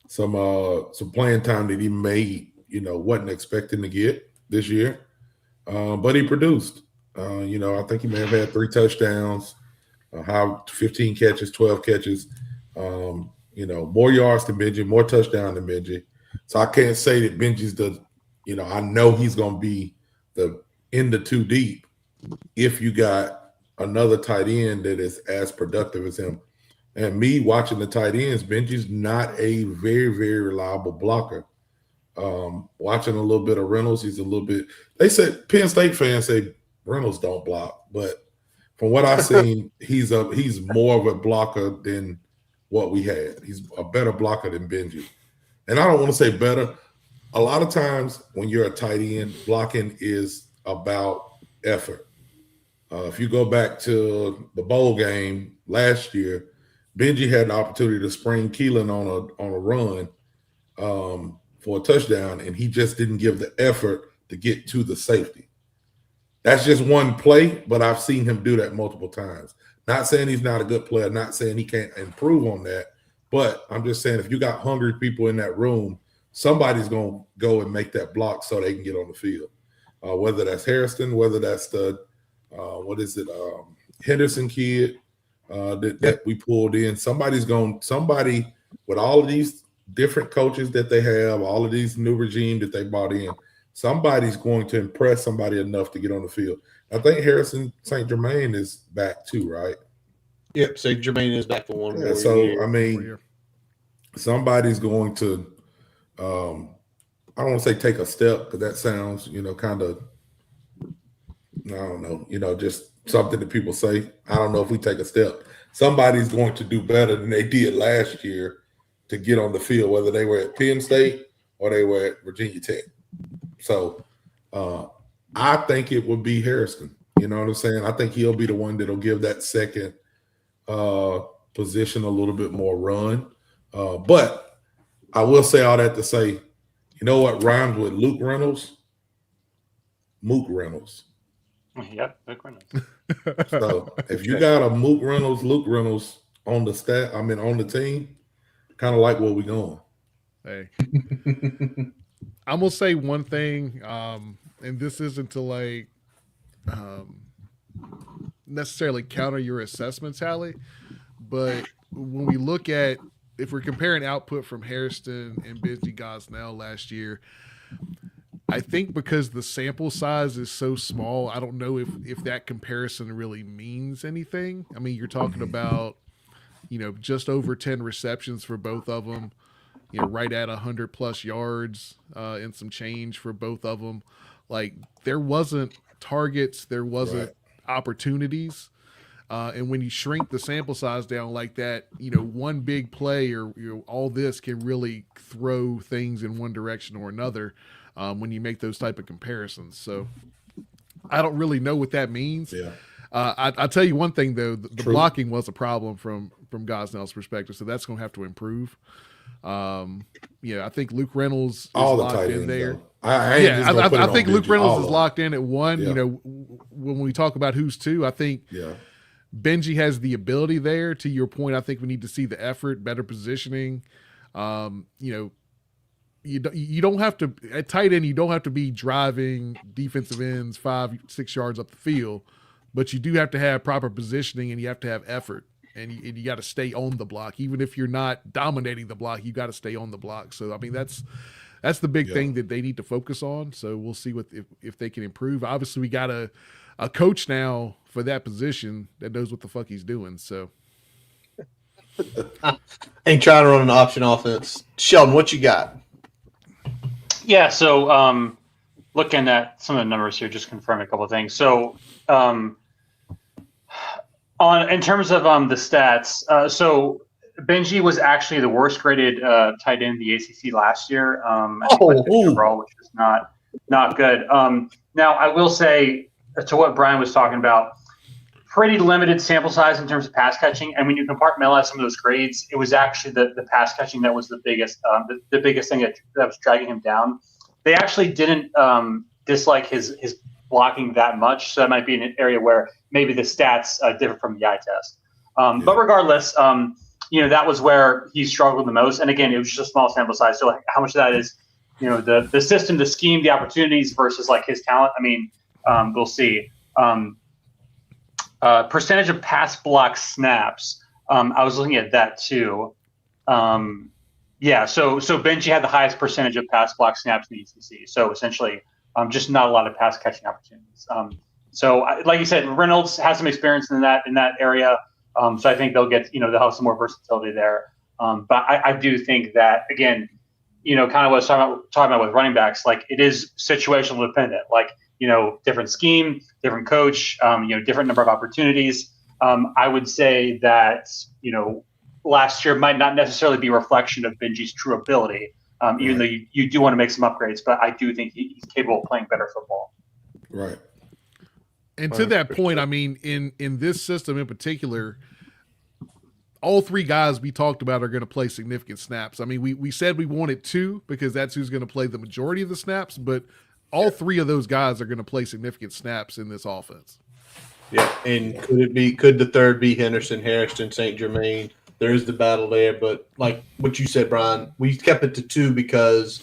S4: some playing time that he made, wasn't expecting to get this year. But he produced. I think he may have had 3 touchdowns, 15 catches, 12 catches, more yards than Benji, more touchdowns than Benji. So I can't say that Benji's I know he's going to be in the 2 deep if you got another tight end that is as productive as him. And me watching the tight ends, Benji's not a very, very reliable blocker. Watching a little bit of Reynolds, he's a little bit. They said Penn State fans say Reynolds don't block, but from what I've seen, he's more of a blocker than what we had. He's a better blocker than Benji. And I don't want to say better. A lot of times when you're a tight end, blocking is about effort. If you go back to the bowl game last year, Benji had an opportunity to spring Keelan on a run for a touchdown, and he just didn't give the effort to get to the safety. That's just one play, but I've seen him do that multiple times. Not saying he's not a good player, not saying he can't improve on that, but I'm just saying if you got hungry people in that room, somebody's going to go and make that block so they can get on the field. Whether that's Harrison, whether that's the Henderson kid that we pulled in. Somebody with all of these different coaches that they have, all of these new regime that they brought in, somebody's going to impress somebody enough to get on the field. I think Harrison St. Germain is back too, right?
S2: Yep, St. Germain is back for one more
S4: so
S2: year.
S4: I mean, somebody's going to I don't want to say take a step because that sounds, kind of, I don't know, just something that people say. I don't know if we take a step. Somebody's going to do better than they did last year to get on the field, whether they were at Penn State or they were at Virginia Tech. So I think it would be Harrison. You know what I'm saying? I think he'll be the one that'll give that second position a little bit more run. But I will say all that to say, you know what rhymes with Luke Reynolds? Mook Reynolds.
S5: Yep, Luke Reynolds.
S4: So if you got a Luke Reynolds on the on the team, kind of like where we going.
S3: Hey, I'm gonna say one thing, and this isn't to like necessarily counter your assessment, Tally, but when we look at if we're comparing output from Hairston and Benji Gosnell last year, I think because the sample size is so small, I don't know if that comparison really means anything. I mean, you're talking about, just over 10 receptions for both of them, right at 100 plus yards and some change for both of them. Like, there wasn't targets, there wasn't opportunities. And when you shrink the sample size down like that, one big play or all this can really throw things in one direction or another when you make those type of comparisons. So I don't really know what that means.
S4: Yeah.
S3: I'll tell you one thing, though. The blocking was a problem from Gosnell's perspective, so that's going to have to improve. I think Luke Reynolds is
S4: all the
S3: locked
S4: tight
S3: in
S4: ends,
S3: there.
S4: I
S3: think Luke Reynolds is locked in at one.
S4: Yeah.
S3: When we talk about who's two, I think Benji has the ability there. To your point, I think we need to see the effort, better positioning. You don't have to at tight end. You don't have to be driving defensive ends 5-6 yards up the field, but you do have to have proper positioning and you have to have effort. And you got to stay on the block, even if you're not dominating the block. You got to stay on the block. So I mean, that's the big thing that they need to focus on. So we'll see if they can improve. Obviously, we got a coach now for that position that knows what the fuck he's doing. So
S2: ain't trying to run an option offense. Sheldon, what you got?
S5: Yeah. So looking at some of the numbers here, just confirm a couple of things. So in terms of the stats, so Benji was actually the worst graded tight end in the ACC last year. Overall, which is not good. Now, I will say to what Brian was talking about, pretty limited sample size in terms of pass catching. And when you compartmentalize some of those grades, it was actually the pass catching that was the biggest thing that was dragging him down. They actually didn't dislike his blocking that much, so that might be an area where maybe the stats differ from the eye test. But regardless, that was where he struggled the most. And again, it was just a small sample size. So how much of that is, the system, the scheme, the opportunities versus like his talent? I mean, we'll see. Percentage of pass block snaps. I was looking at that too. So Benji had the highest percentage of pass block snaps in the ECC. So essentially, just not a lot of pass catching opportunities. So like you said, Reynolds has some experience in that area. So I think they'll get, they'll have some more versatility there. But I do think that, again, kind of what I was talking about with running backs, like it is situational dependent, like, different scheme, different coach, different number of opportunities. I would say that, last year might not necessarily be a reflection of Benji's true ability, even though you do want to make some upgrades, but I do think he's capable of playing better football.
S4: Right.
S3: And to that point, I mean, in this system in particular, all three guys we talked about are going to play significant snaps. I mean, we said we wanted two because that's who's going to play the majority of the snaps, but all three of those guys are going to play significant snaps in this offense.
S2: Yeah, and could the third be Henderson, Harrison, St. Germain? There is the battle there, but like what you said, Brian, we kept it to 2 because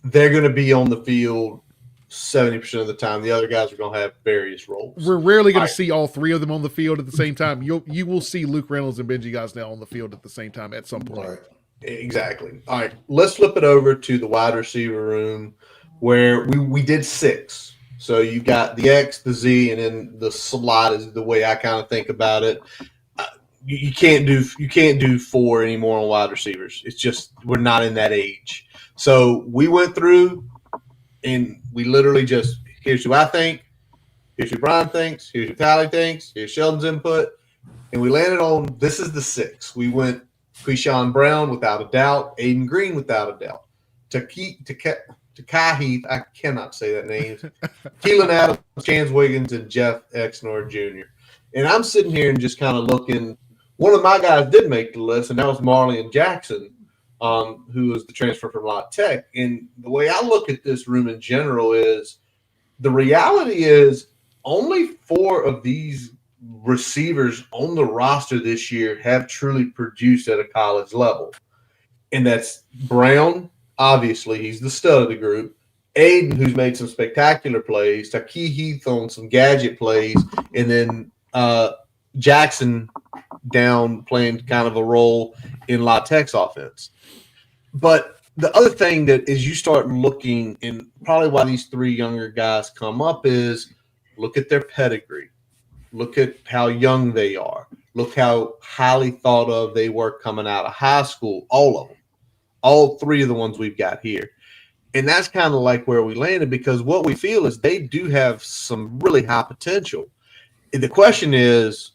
S2: they're going to be on the field 70% of the time. The other guys are going to have various roles.
S3: We're rarely going to see all three of them on the field at the same time. You will see Luke Reynolds and Benji Gosnell on the field at the same time at some point.
S4: Right.
S2: Exactly. All right, let's flip it over to the wide receiver room where we did 6. So you got the X, the Z, and then the slot is the way I kind of think about it. You can't do 4 anymore on wide receivers. It's just we're not in that age. So we went through and we literally just here's who I think, here's who Brian thinks, here's who Tally thinks, here's Sheldon's input, and we landed on this is the 6. We went Keyshawn Brown without a doubt, Aiden Green without a doubt, Takai Heath, I cannot say that name, Keelan Adams, Chance Wiggins, and Jeff Exnor Jr. And I'm sitting here and just kind of looking. One of my guys did make the list, and that was Marlon Jackson, who was the transfer from La Tech. And the way I look at this room in general is the reality is only 4 of these receivers on the roster this year have truly produced at a college level. And that's Brown, obviously, he's the stud of the group. Aiden, who's made some spectacular plays. Taki Heath on some gadget plays. And then Jackson down playing kind of a role in La Tech's offense. But the other thing that is you start looking, and probably why these 3 younger guys come up is look at their pedigree. Look at how young they are. Look how highly thought of they were coming out of high school. All of them. All 3 of the ones we've got here. And that's kind of like where we landed because what we feel is they do have some really high potential. And the question is,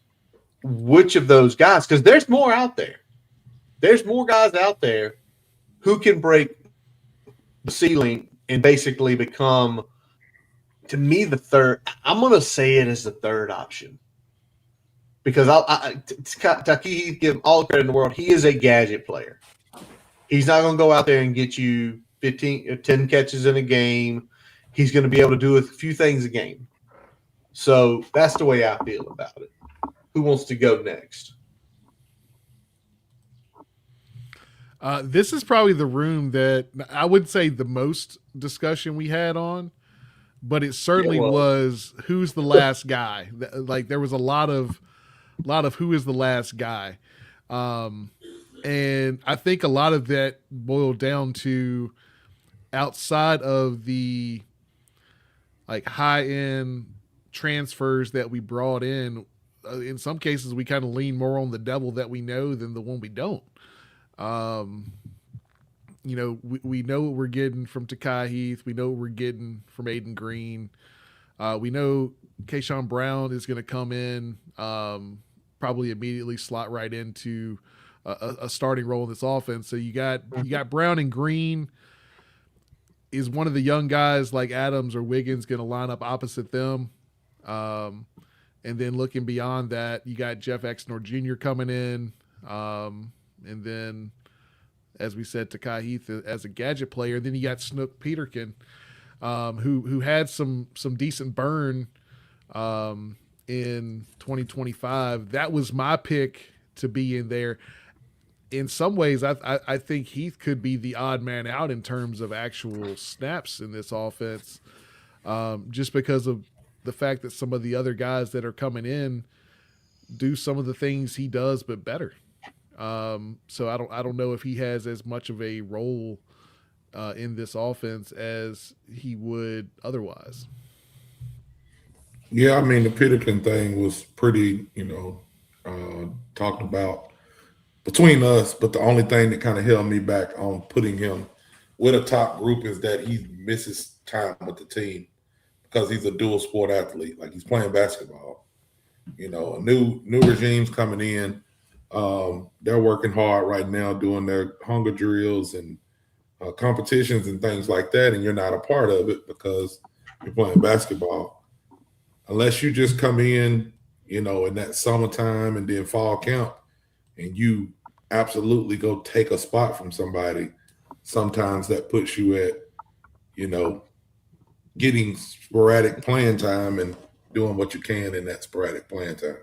S2: which of those guys, because there's more out there. There's more guys out there who can break the ceiling and basically become, to me, the third. I'm going to say it as the third option. Because Taki, give him all the credit in the world. He is a gadget player. He's not going to go out there and get you 10 catches in a game. He's going to be able to do a few things a game. So that's the way I feel about it. Who wants to go next?
S3: This is probably the room that I would say the most discussion we had on, but it certainly was who's the last guy. Like there was a lot of who is the last guy. And I think a lot of that boiled down to outside of the like high end transfers that we brought in some cases we kind of lean more on the devil that we know than the one we don't. You know, we know what we're getting from Takai Heath. We know what we're getting from Aiden Green. We know Keyshawn Brown is going to come in, probably immediately slot right into a starting role in this offense. So you got Brown and Green. Is one of the young guys like Adams or Wiggins going to line up opposite them? And then looking beyond that, you got Jeff Exnor Jr. coming in. And then, as we said, Takai Heath as a gadget player. Then you got Snook Peterkin, who had some decent burn in 2025. That was my pick to be in there. In some ways, I think Heath could be the odd man out in terms of actual snaps in this offense, just because of the fact that some of the other guys that are coming in do some of the things he does, but better. So I don't know if he has as much of a role in this offense as he would otherwise.
S4: Yeah, I mean, the Peterkin thing was pretty, talked about between us, but the only thing that kind of held me back on putting him with a top group is that he misses time with the team because he's a dual sport athlete. Like he's playing basketball. New regime's coming in. They're working hard right now doing their hunger drills and competitions and things like that, and you're not a part of it because you're playing basketball. Unless you just come in, in that summertime and then fall camp, and you absolutely go take a spot from somebody, sometimes that puts you at, getting sporadic playing time and doing what you can in that sporadic playing time.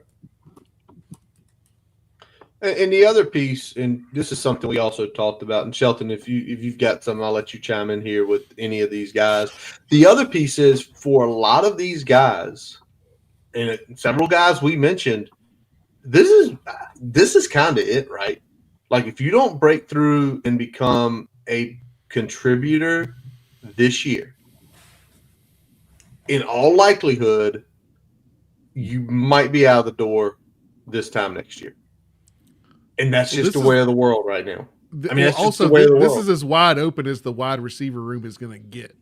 S2: And the other piece, and this is something we also talked about, and Shelton, if you've got some, I'll let you chime in here with any of these guys. The other piece is for a lot of these guys, and several guys we mentioned, this is kind of it, right? Like if you don't break through and become a contributor this year, in all likelihood, you might be out of the door this time next year. And that's just the way of the world right now. I mean, that's
S3: also,
S2: just the way of the world.
S3: This is as wide open as the wide receiver room is going to get.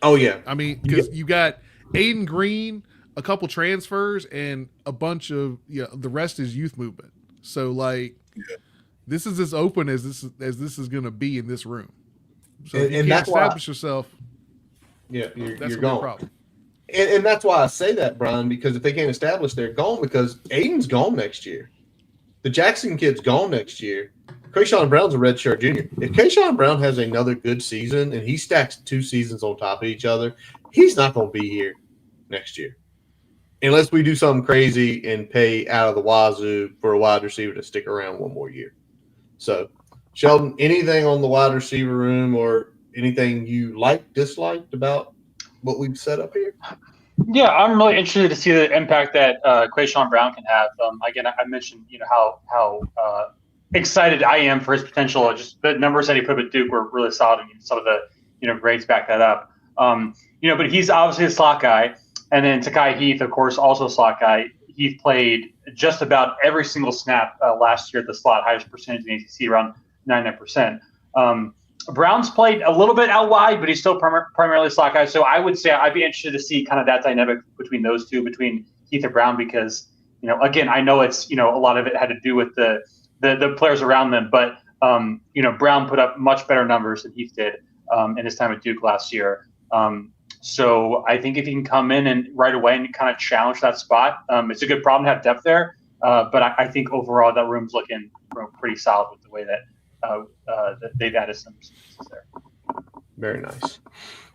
S2: Oh, yeah.
S3: I mean, because you got Aiden Green, a couple transfers, and a bunch of the rest is youth movement. So, like, this is as open as this is going to be in this room. So, if you can't establish yourself,
S2: you're
S3: gonna
S2: gone.
S3: be a problem.
S2: And that's why I say that, Brian, because if they can't establish, they're gone. Because Aiden's gone next year. The Jackson kid's gone next year. Krayshawn Brown's a redshirt junior. If Krayshawn Brown has another good season and he stacks 2 seasons on top of each other, he's not going to be here next year. Unless we do something crazy and pay out of the wazoo for a wide receiver to stick around one more year. So, Sheldon, anything on the wide receiver room or anything you disliked about what we've set up here?
S5: Yeah, I'm really interested to see the impact that Krayshawn Brown can have. Again, I mentioned how excited I am for his potential. Just the numbers that he put at Duke were really solid, and some of the grades back that up. But he's obviously a slot guy, and then Takai Heath, of course, also a slot guy. Heath played just about every single snap last year at the slot, highest percentage in the ACC, around 99%. Brown's played a little bit out wide, but he's still primarily a slot guy. So I would say I'd be interested to see kind of that dynamic between those two, between Heath and Brown, because, again, I know it's, a lot of it had to do with the players around them, but, Brown put up much better numbers than Heath did in his time at Duke last year. So I think if he can come in and right away and kind of challenge that spot, it's a good problem to have depth there. But I think overall that room's looking pretty solid with the way that they've added some pieces there.
S2: Very nice.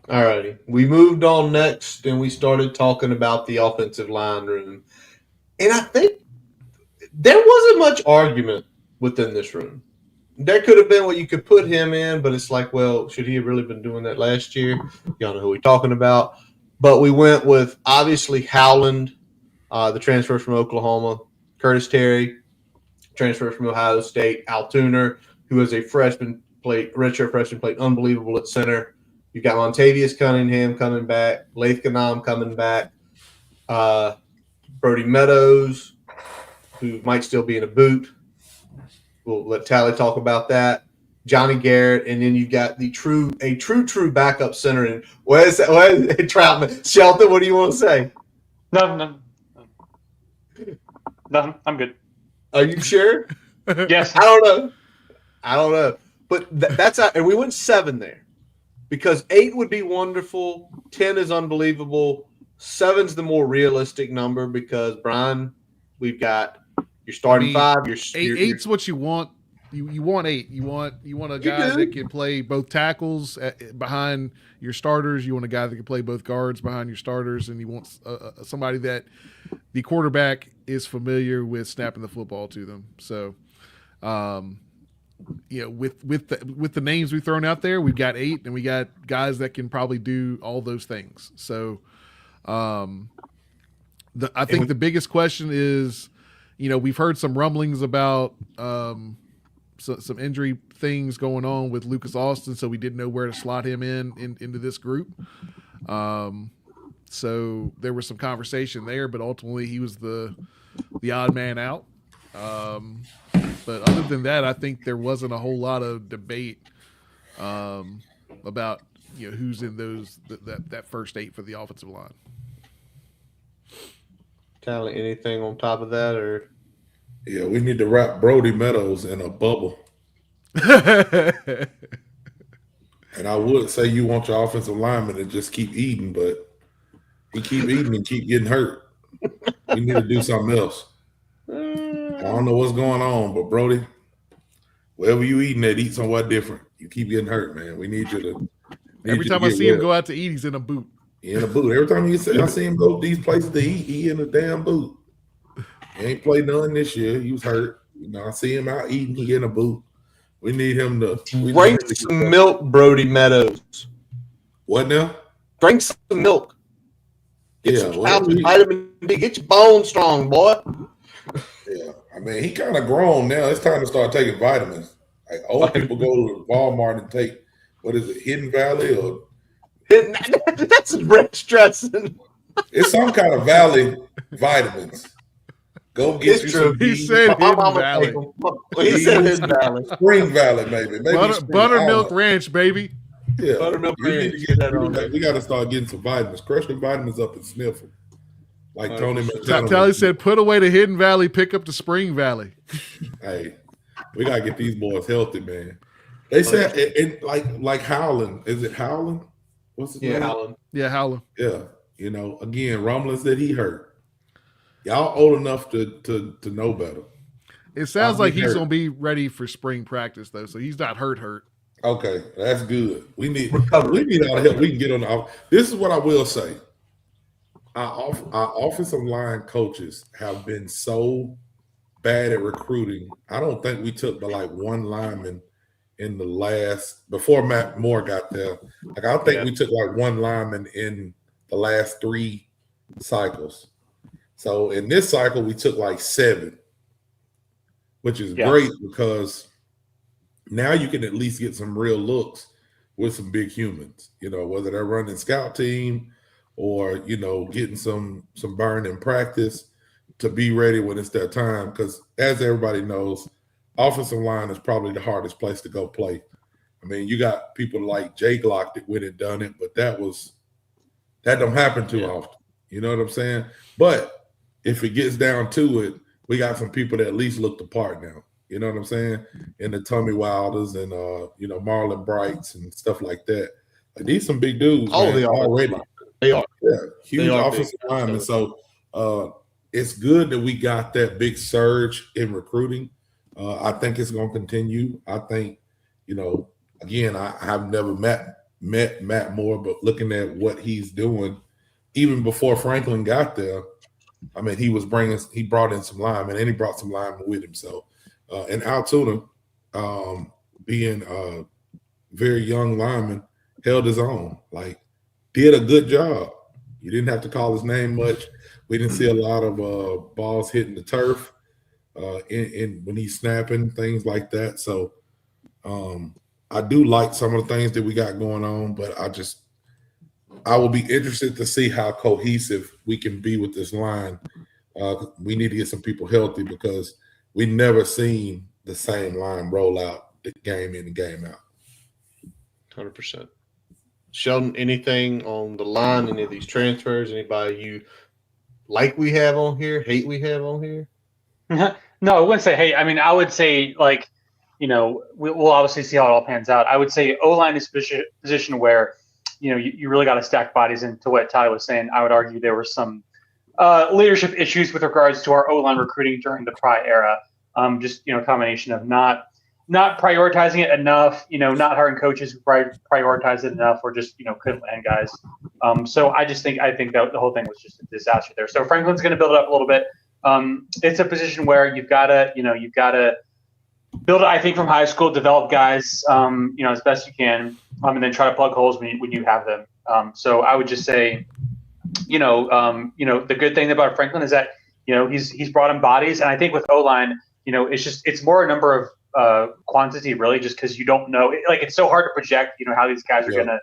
S2: All righty. We moved on next, and we started talking about the offensive line room. And I think there wasn't much argument within this room. There could have been what you could put him in, but it's like, well, should he have really been doing that last year? Y'all know who we're talking about. But we went with, obviously, Howland, the transfer from Oklahoma, Curtis Terry, transfer from Ohio State, Al Tuner, who is a redshirt freshman, played unbelievable at center. You've got Montavious Cunningham coming back, Laith Ganam coming back, Brody Meadows, who might still be in a boot. We'll let Tally talk about that. Johnny Garrett, and then you've got a true backup center. And what is Troutman? Shelton, what do you want to say?
S5: No. Nothing. I'm good.
S2: Are you sure?
S5: Yes.
S2: I don't know. But that's how, and we went 7 there because 8 would be wonderful. 10 is unbelievable. 7's the more realistic number because, Brian, we've got your starting 5.
S3: Eight's what you want. You want 8. You want a guy that can play both tackles behind your starters. You want a guy that can play both guards behind your starters, and you want somebody that the quarterback is familiar with snapping the football to them. So, with the names we've thrown out there, we've got 8, and we got guys that can probably do all those things. So, I think the biggest question is, we've heard some rumblings about some injury things going on with Lucas Austin, so we didn't know where to slot him into this group. So there was some conversation there, but ultimately he was the odd man out. But other than that, I think there wasn't a whole lot of debate about who's in that first 8 for the offensive line.
S2: Tally, anything on top of that, or?
S4: Yeah, we need to wrap Brody Meadows in a bubble. And I would say you want your offensive lineman to just keep eating, but he keep eating and keep getting hurt. We need to do something else. I don't know what's going on, but Brody, wherever you eating at, eat somewhat different. You keep getting hurt, man. We need you to.
S3: Every time I see him go out to eat, he's in a boot.
S4: He in a boot. Every time I see him go to these places to eat, he in a damn boot. He ain't played none this year. He was hurt. I see him out eating. He in a boot. We need him to
S2: drink some milk, Brody Meadows.
S4: What now?
S2: Drink some milk. Get some vitamin D. Get your bones strong, boy.
S4: Yeah, I mean, he kind of grown now. It's time to start taking vitamins. Like old people go to Walmart and take, what is it, Hidden Valley or?
S2: That's breast dressing.
S4: It's some kind of Valley vitamins. Go get you some.
S3: He said Hidden Valley.
S2: He said Hidden Valley.
S4: Spring Valley, maybe.
S3: Buttermilk Ranch, baby.
S4: Yeah,
S2: Buttermilk Ranch.
S4: We got to start getting some vitamins. Crush the vitamins up and sniff them. Like Tony
S3: Tally said, put away the Hidden Valley, pick up the Spring Valley.
S4: Hey, we got to get these boys healthy, man. They said, and like Howland. Is it Howland? What's his name?
S2: Howland.
S3: Yeah, Howland.
S4: Yeah. Again, rumblings that he hurt. Y'all old enough to know better.
S3: It sounds like he's going to be ready for spring practice, though, so he's not hurt.
S4: Okay, that's good. We need all the help we can get on the. This is what I will say. Our offensive line coaches have been so bad at recruiting. I don't think we took but like one lineman in the last before Matt Moore got there. Like I think we took like one lineman in the last 3 cycles. So in this cycle, we took like 7, which is great because now you can at least get some real looks with some big humans, whether they're running scout team or, getting some burn in practice to be ready when it's their time. Because as everybody knows, offensive line is probably the hardest place to go play. I mean, you got people like Jay Glock that went and done it, but that don't happen too often. You know what I'm saying? But if it gets down to it, we got some people that at least look the part now. You know what I'm saying? And the Tommy Wilders and Marlon Brights and stuff like that. Like these some big dudes.
S2: Oh, they are already. They are.
S4: Yeah, huge offensive linemen. So it's good that we got that big surge in recruiting. I think it's going to continue. I think, again, I have never met Matt Moore, but looking at what he's doing, even before Franklin got there, I mean, he brought in some linemen, and he brought some linemen with him. So, and Altoona, being a very young lineman, held his own. Like, did a good job. You didn't have to call his name much. We didn't see a lot of balls hitting the turf when he's snapping, things like that. So, I do like some of the things that we got going on, but I will be interested to see how cohesive we can be with this line. We need to get some people healthy because we never seen the same line roll out the game in and game out.
S2: 100%. Sheldon, anything on the line, any of these transfers, anybody you like we have on here, hate we have on here?
S5: No, I wouldn't say hate. I mean, I would say we'll obviously see how it all pans out. I would say O-line is position where you really got to stack bodies. And to what Ty was saying, I would argue there were some leadership issues with regards to our O-line recruiting during the Pry era. Just a combination of not prioritizing it enough, not hiring coaches who prioritized it enough, or just couldn't land guys. So I think that the whole thing was just a disaster there. So Franklin's going to build it up a little bit. It's a position where you've got to build it, I think, from high school, develop guys, as best you can, and then try to plug holes when you have them. So I would just say, the good thing about Franklin is that, he's brought in bodies. And I think with O-line, it's more a number of quantity, really, just because you don't know. It's so hard to project, how these guys are going to,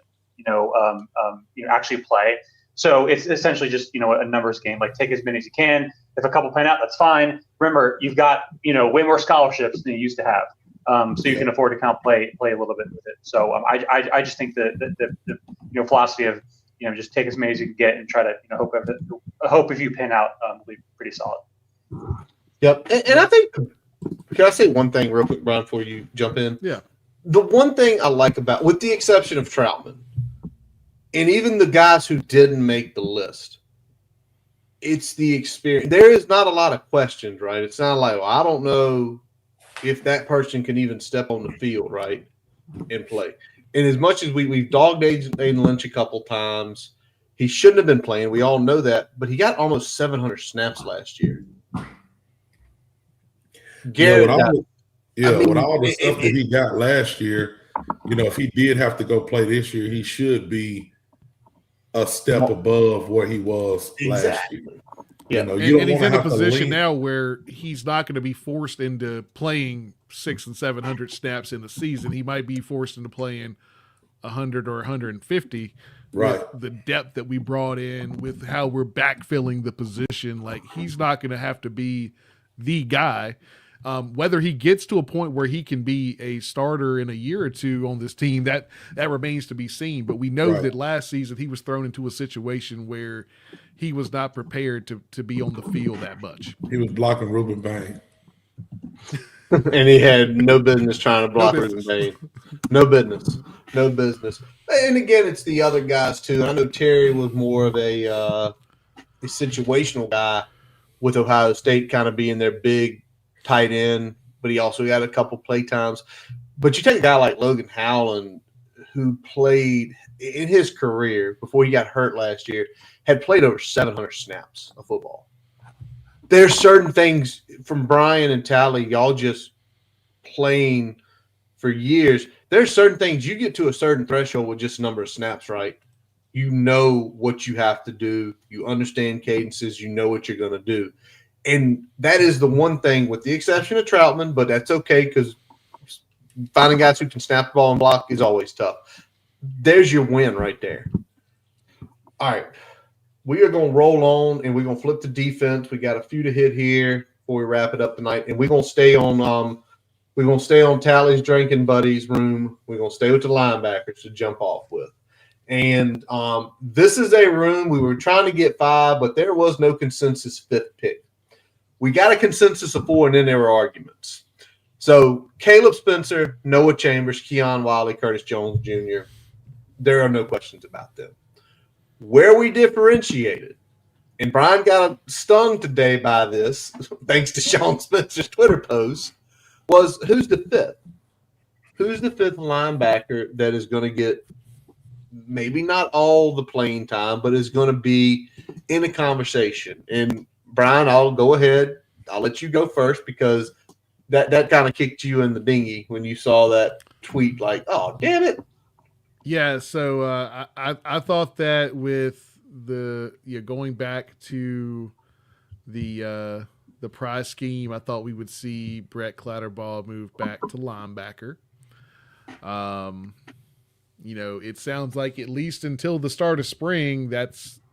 S5: actually play. So it's essentially just, a numbers game. Like, take as many as you can. If a couple pan out, that's fine. Remember, you've got, way more scholarships than you used to have. So you can afford to kind of play a little bit with it. So I just think the philosophy of, just take as many as you can get and try to, hope if you pan out, will be pretty solid.
S2: Yep. And I think, can I say one thing real quick, Brian, before you jump in?
S3: Yeah.
S2: The one thing I like about, with the exception of Troutman, and even the guys who didn't make the list, it's the experience. There is not a lot of questions, right? It's not like, well, I don't know if that person can even step on the field, right, and play. And as much as we've dogged Aiden Lynch a couple times, He shouldn't have been playing. We all know that, but he got almost 700 snaps last year. Garrett,
S4: with all the stuff that he got last year, if he did have to go play this year, he should be a step above where he was last year.
S2: Yeah,
S3: and he's in a position now where he's not going to be forced into playing 600 and 700 snaps in the season. He might be forced into playing 100 or 150.
S4: Right.
S3: With the depth that we brought in, with how we're backfilling the position, like he's not going to have to be the guy. Whether he gets to a point where he can be a starter in a year or two on this team, that remains to be seen. But we know that last season he was thrown into a situation where he was not prepared to be on the field that much.
S4: He was blocking Ruben Bain.
S2: And he had no business trying to block Ruben Bain. No business. And again, it's the other guys too. I know Terry was more of a situational guy with Ohio State kind of being their big tight end, but he also got a couple play times. But you take a guy like Logan Howland, who played in his career before he got hurt last year, had played over 700 snaps of football. There's certain things from Brian and Tally, y'all just playing for years. There's certain things you get to a certain threshold with just a number of snaps, right? You know what you have to do. You understand cadences. You know what you're going to do. And that is the one thing, with the exception of Troutman, but that's okay because finding guys who can snap the ball and block is always tough. There's your win right there. All right. We are going to roll on, and we're going to flip to defense. We got a few to hit here before we wrap it up tonight, and we're going to stay on Tally's drinking buddies room. We're going to stay with the linebackers to jump off with. And this is a room we were trying to get 5, but there was no consensus 5th pick. We got a consensus of 4, and then there were arguments. So Caleb Spencer, Noah Chambers, Keon Wiley, Curtis Jones Jr., there are no questions about them. Where we differentiated, and Brian got stung today by this, thanks to Sean Spencer's Twitter post, was who's the 5th? Who's the 5th linebacker that is going to get maybe not all the playing time, but is going to be in a conversation? And Brian, I'll go ahead. I'll let you go first because that kind of kicked you in the dinghy when you saw that tweet like, oh, damn it.
S3: Yeah, so I thought that with going back to the prize scheme, I thought we would see Brett Clatterbaugh move back to linebacker. It sounds like at least until the start of spring,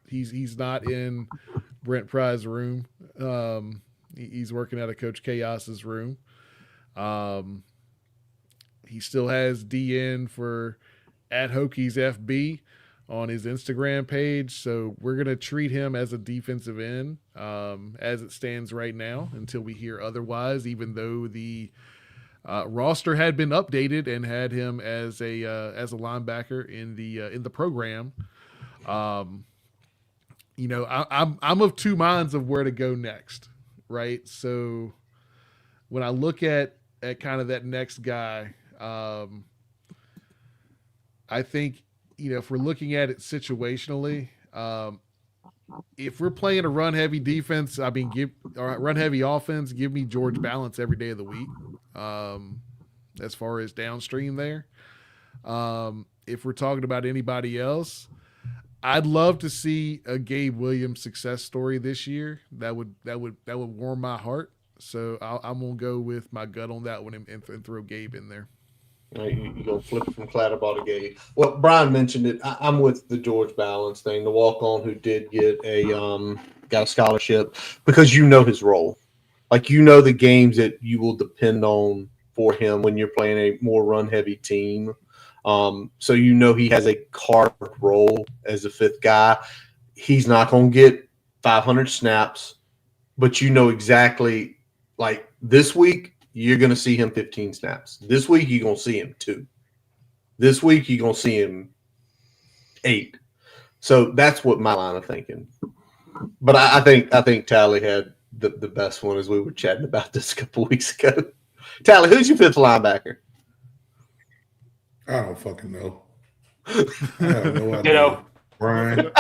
S3: he's not in Brent Pry's room. He's working out of Coach Chaos's room. He still has DN for at Hokies FB on his Instagram page. So we're going to treat him as a defensive end as it stands right now until we hear otherwise, even though the roster had been updated and had him as a linebacker in the program. I'm of two minds of where to go next, right? So when I look at kind of that next guy, I think, if we're looking at it situationally, if we're playing a run-heavy defense, run-heavy offense, give me George Balance every day of the week as far as downstream there. If we're talking about anybody else, I'd love to see a Gabe Williams success story this year. That would warm my heart. So I'm going to go with my gut on that one and throw Gabe in there.
S2: You go flip from Clatterbaugh to Gabe. Well, Brian mentioned it. I'm with the George Balance thing, the walk-on who did get got a scholarship, because his role. Like, the games that you will depend on for him when you're playing a more run-heavy team. So he has a carved role as a 5th guy. He's not going to get 500 snaps, but exactly, like this week, you're going to see him 15 snaps. This week, you're going to see him 2. This week, you're going to see him 8. So that's what my line of thinking. But I think Tally had the best one as we were chatting about this a couple weeks ago. Tally, who's your 5th linebacker?
S4: I don't fucking know. I have no idea. Brian.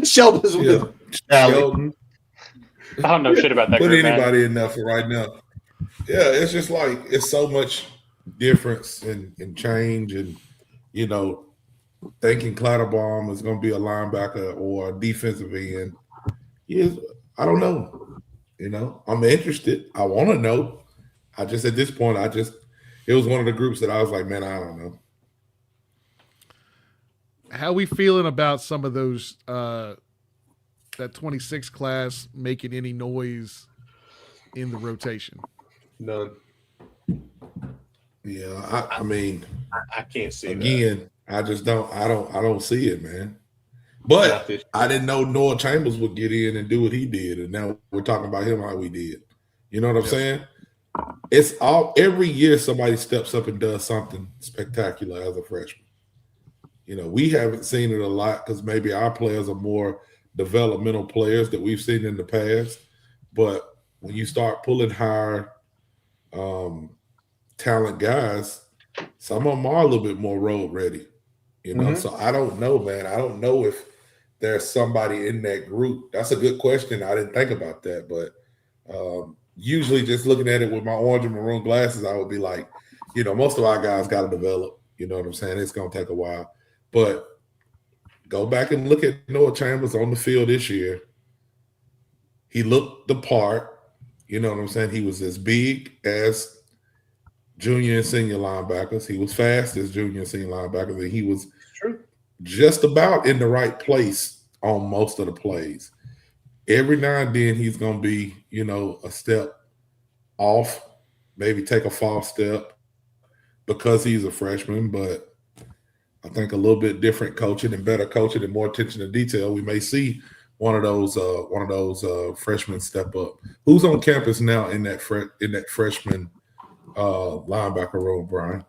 S2: Sheldon's with Tally.
S4: Sheldon.
S5: I don't know shit about that
S4: Put
S5: group, man.
S4: anybody in there for right now. Yeah, it's just like it's so much difference and change, and you know, thinking Clatterbaum is going to be a linebacker or a defensive end. I don't know. You know, I'm interested. I want to know. I just at this point, it was one of the groups that I was like, man, I don't know.
S3: How we feeling about some of those that 26 class making any noise in the rotation?
S2: None.
S4: Yeah, I mean,
S2: I can't see
S4: again. I just don't. I don't see it, man. But I didn't know Noah Chambers would get in and do what he did, and now we're talking about him how we did. You know what I'm saying? It's every year somebody steps up and does something spectacular as a freshman. You know, we haven't seen it a lot because maybe our players are more developmental players that we've seen in the past. But when you start pulling higher talent guys, some of them are a little bit more road ready. You know, so I don't know, man. I don't know if there's somebody in that group. That's a good question. I didn't think about that, but usually just looking at it with my orange and maroon glasses, I would be like, you know, most of our guys got to develop. You know what I'm saying? It's going to take a while. But go back and look at Noah Chambers on the field this year. He looked the part. You know what I'm saying? He was as big as junior and senior linebackers. He was fast as junior and senior linebackers, and he was just about in the right place on most of the plays. Every now and then he's going to be, you know, a step off, maybe take a false step because he's a freshman, but I think a little bit different coaching and better coaching and more attention to detail, we may see one of those freshmen step up. Who's on campus now in that freshman linebacker role, Brian?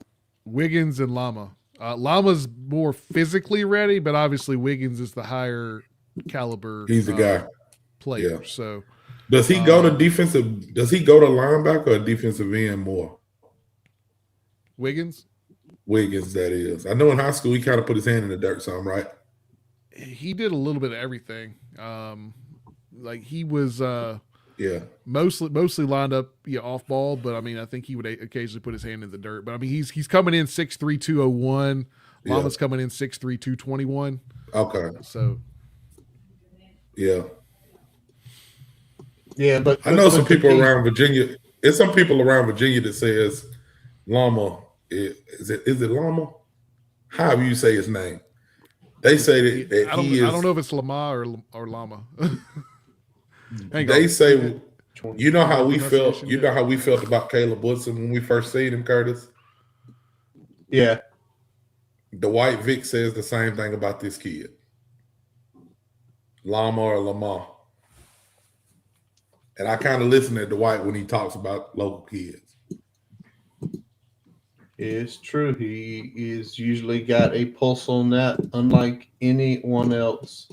S3: Wiggins and Lama. Lama's more physically ready, but obviously Wiggins is the higher caliber.
S4: He's the guy.
S3: Player.
S4: Yeah.
S3: So
S4: does he go to defensive? Does he go to linebacker or defensive end more?
S3: Wiggins,
S4: that is. I know in high school he kind of put his hand in the dirt some, right?
S3: He did a little bit of everything. Like he was mostly lined up off ball, but I mean I think he would occasionally put his hand in the dirt. But I mean he's coming in 6'3", 201. Lama's coming in 6'3", 221.
S4: Okay.
S3: So
S2: yeah, but
S4: I know some people around Virginia. There's some people around Virginia that says Lama is it Lama? However you say his name. They say that
S3: I don't know if it's Lama or Lama.
S4: They say, you know how we felt. You know how we felt about Caleb Woodson when we first seen him, Curtis.
S2: Yeah.
S4: Dwight Vick says the same thing about this kid, Lama or Lamar. And I kind of listen to Dwight when he talks about local kids.
S2: It's true. He is usually got a pulse on that, unlike anyone else.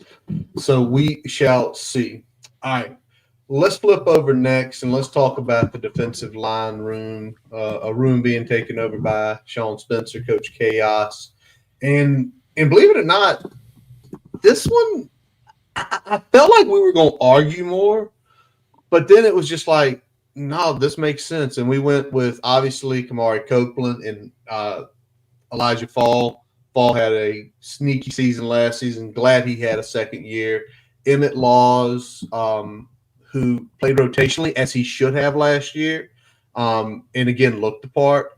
S2: So we shall see. All right. Let's flip over next and let's talk about the defensive line room, a room being taken over by Sean Spencer, Coach Chaos. And believe it or not, this one, I felt like we were going to argue more, but then it was just like, no, this makes sense. And we went with, obviously, Kamari Copeland and Elijah Fall. Fall had a sneaky season last season. Glad he had a second year. Emmett Laws, who played rotationally, as he should have last year, and again, looked the part.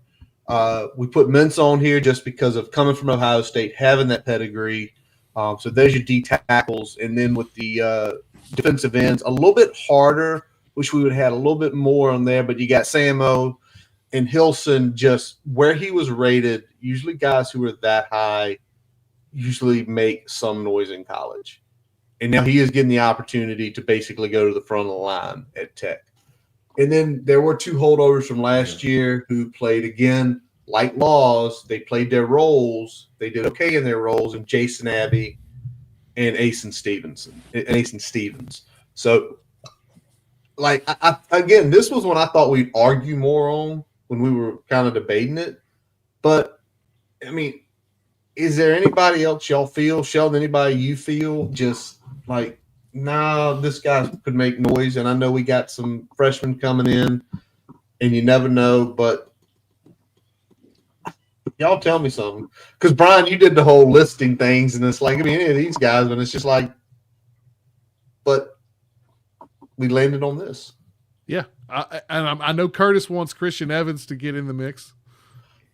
S2: We put Mintz on here just because of coming from Ohio State, having that pedigree. So there's your D tackles. And then with the defensive ends, a little bit harder. Wish we would have had a little bit more on there, but you got Samo and Hilson, just where he was rated. Usually guys who are that high usually make some noise in college. And now he is getting the opportunity to basically go to the front of the line at Tech. And then there were two holdovers from last year who played again, like Laws. They played their roles. They did okay in their roles, and Jason Abbey and Asen Stevens. So, like, again, this was when I thought we'd argue more on when we were kind of debating it. But, I mean, is there anybody else y'all feel, Sheldon? Anybody you feel just like, nah, this guy could make noise? And I know we got some freshmen coming in, and you never know, but y'all tell me something. Because Brian, you did the whole listing things, and it's like, I mean, any of these guys, but it's just like, but we landed on this.
S3: Yeah, I know Curtis wants Christian Evans to get in the mix.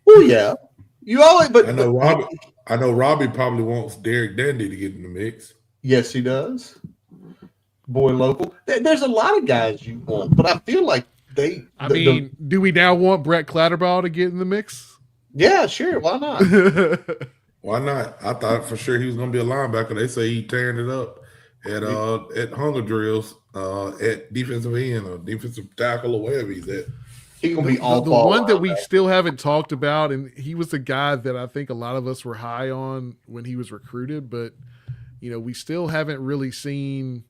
S2: Oh yeah, you always. But
S4: I know Robbie probably wants Derek Dandy to get in the mix.
S2: Yes, he does. Boy, local. There's a lot of guys you want, but I feel like do we now want Brett Clatterbaugh to get in the mix? Yeah, sure. Why not?
S4: Why not? I thought for sure he was going to be a linebacker. They say he tearing it up at hunger drills, at defensive end or defensive tackle or wherever he's at.
S2: He's gonna be all
S3: the one that we still haven't talked about, and he was the guy that I think a lot of us were high on when he was recruited, but we still haven't really seen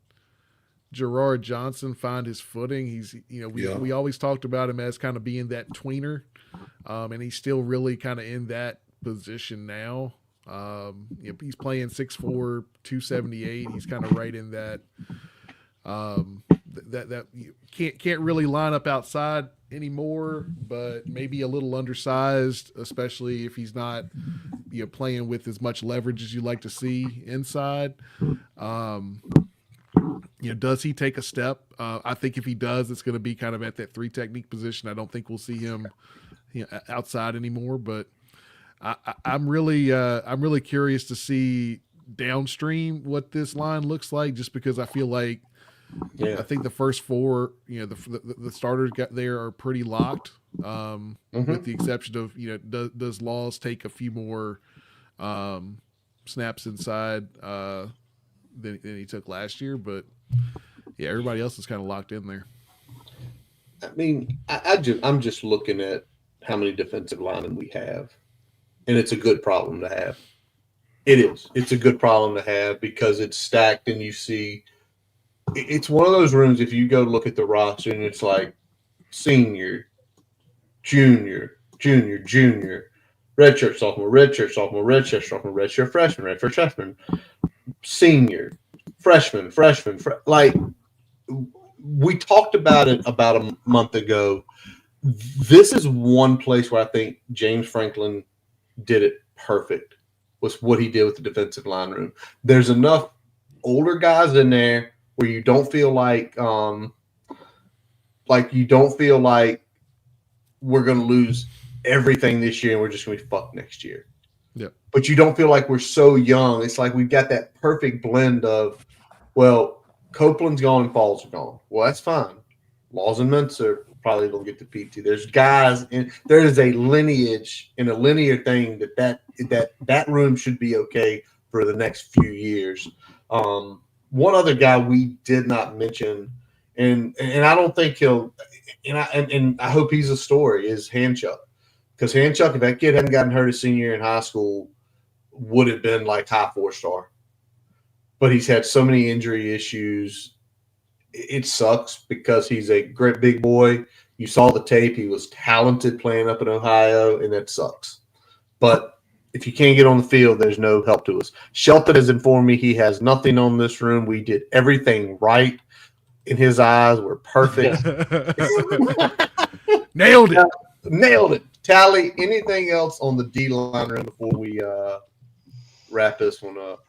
S3: Gerard Johnson find his footing. He's we always talked about him as kind of being that tweener, and he's still really kind of in that position now. He's playing 6'4", 278. He's kind of right in that. That you can't really line up outside anymore, but maybe a little undersized, especially if he's not playing with as much leverage as you like to see inside. Does he take a step? I think if he does, it's going to be kind of at that 3 technique position. I don't think we'll see him outside anymore, but I'm really curious to see downstream what this line looks like, just because I feel like I think the first 4, the starters got there are pretty locked, with the exception of does Laws take a few more snaps inside than he took last year, but yeah, everybody else is kind of locked in there.
S2: I mean, I'm just looking at how many defensive linemen we have, and it's a good problem to have. It is. It's a good problem to have because it's stacked, and you see. It's one of those rooms, if you go look at the roster, and it's like senior, junior, redshirt sophomore, redshirt sophomore, redshirt sophomore, redshirt freshman, senior, freshman. Like, we talked about it about a month ago. This is one place where I think James Franklin did it perfect, was what he did with the defensive line room. There's enough older guys in there where you don't feel like we're going to lose everything this year and we're just going to be fucked next year.
S3: Yeah. But
S2: you don't feel like we're so young. It's like we've got that perfect blend of, well, Copeland's gone and Falls are gone. Well, that's fine. Laws and Mintz are probably going to get the PT. There's guys, and there is a lineage and a linear thing that room should be okay for the next few years. One other guy we did not mention, and I don't think he'll, and I hope he's a story, is Handchuck. Because Handchuck, if that kid hadn't gotten hurt his senior year in high school, would have been like high 4-star. But he's had so many injury issues. It sucks because he's a great big boy. You saw the tape. He was talented playing up in Ohio, and that sucks. But if you can't get on the field, there's no help to us. Shelton has informed me he has nothing on this room. We did everything right in his eyes. We're perfect.
S3: Nailed it.
S2: Nailed it. Tally, anything else on the D-line room before we wrap this one up?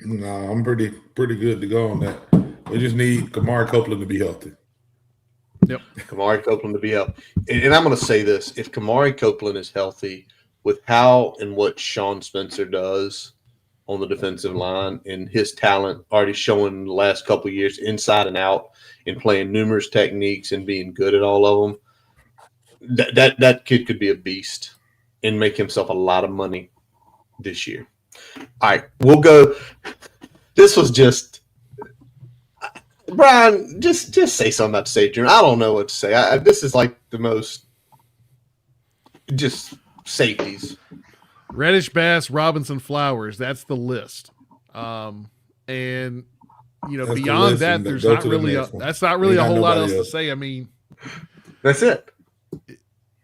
S4: No, I'm pretty good to go on that. We just need Kamari Copeland to be healthy.
S3: Yep.
S2: Kamari Copeland to be healthy. And I'm going to say this. If Kamari Copeland is healthy, with how and what Sean Spencer does on the defensive line and his talent already showing the last couple of years inside and out and playing numerous techniques and being good at all of them, that kid could be a beast and make himself a lot of money this year. All right, we'll go. This was just Brian. Just say something about the safety room. I don't know what to say. This is like the most just safeties.
S3: Reddish, Bass, Robinson, Flowers. That's the list. And that's beyond that, there's not really that's not really a whole lot else to say. I mean,
S2: that's it.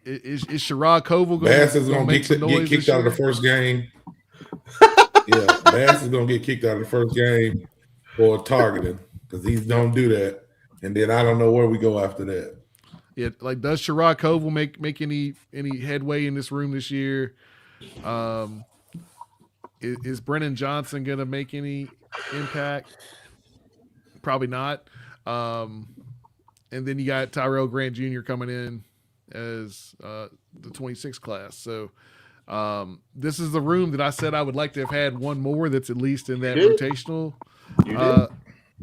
S3: Is Sherrod Koval
S4: Bass is
S3: going
S4: going
S3: to
S4: to get kicked out of the first game. Yeah, Bass is going to get kicked out of the first game for targeting because he's don't do that. And then I don't know where we go after that.
S3: Yeah, like does Sherrod Koval make any headway in this room this year? Is Brennan Johnson going to make any impact? Probably not. And then you got Tyrell Grant Jr. coming in as the 26 class. So this is the room that I said I would like to have had one more that's at least in that rotational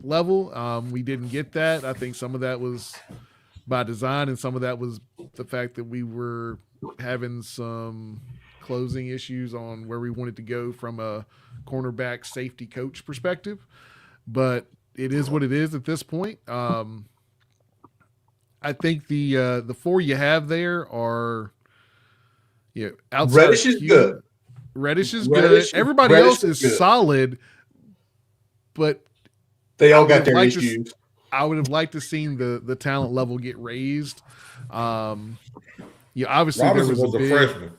S3: level. We didn't get that. I think some of that was by design, and some of that was the fact that we were having some closing issues on where we wanted to go from a cornerback safety coach perspective. But it is what it is at this point. I think the four you have there are outside.
S2: Reddish is good.
S3: Reddish is good. Everybody else is
S2: good.
S3: Solid, but
S2: they all got their issues.
S3: I would have liked to seen the talent level get raised. Obviously
S4: Robinson was a freshman.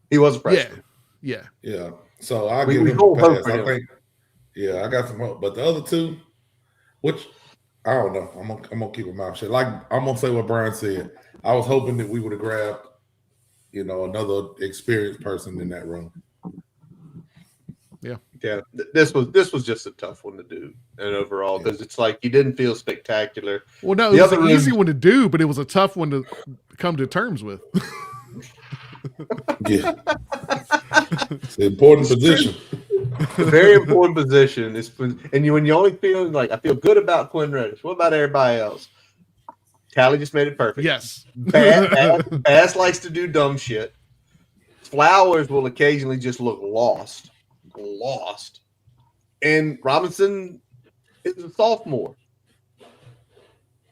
S2: He was a freshman.
S3: Yeah.
S4: So I'll give him a pass. I think. Yeah, I got some hope. But the other two, which I don't know. I'm gonna keep my mouth shut. Like I'm gonna say what Brian said. I was hoping that we would have grabbed, another experienced person in that room.
S2: Yeah. This was just a tough one to do, and overall, because it's like you didn't feel spectacular.
S3: Well, no, it was an easy one to do, but it was a tough one to come to terms with.
S4: Yeah, it's an important position.
S2: A very important position. When you only feel like I feel good about Quinn Reddish. What about everybody else? Tally just made it perfect.
S3: Yes.
S2: Bass likes to do dumb shit. Flowers will occasionally just look lost. And Robinson is a sophomore.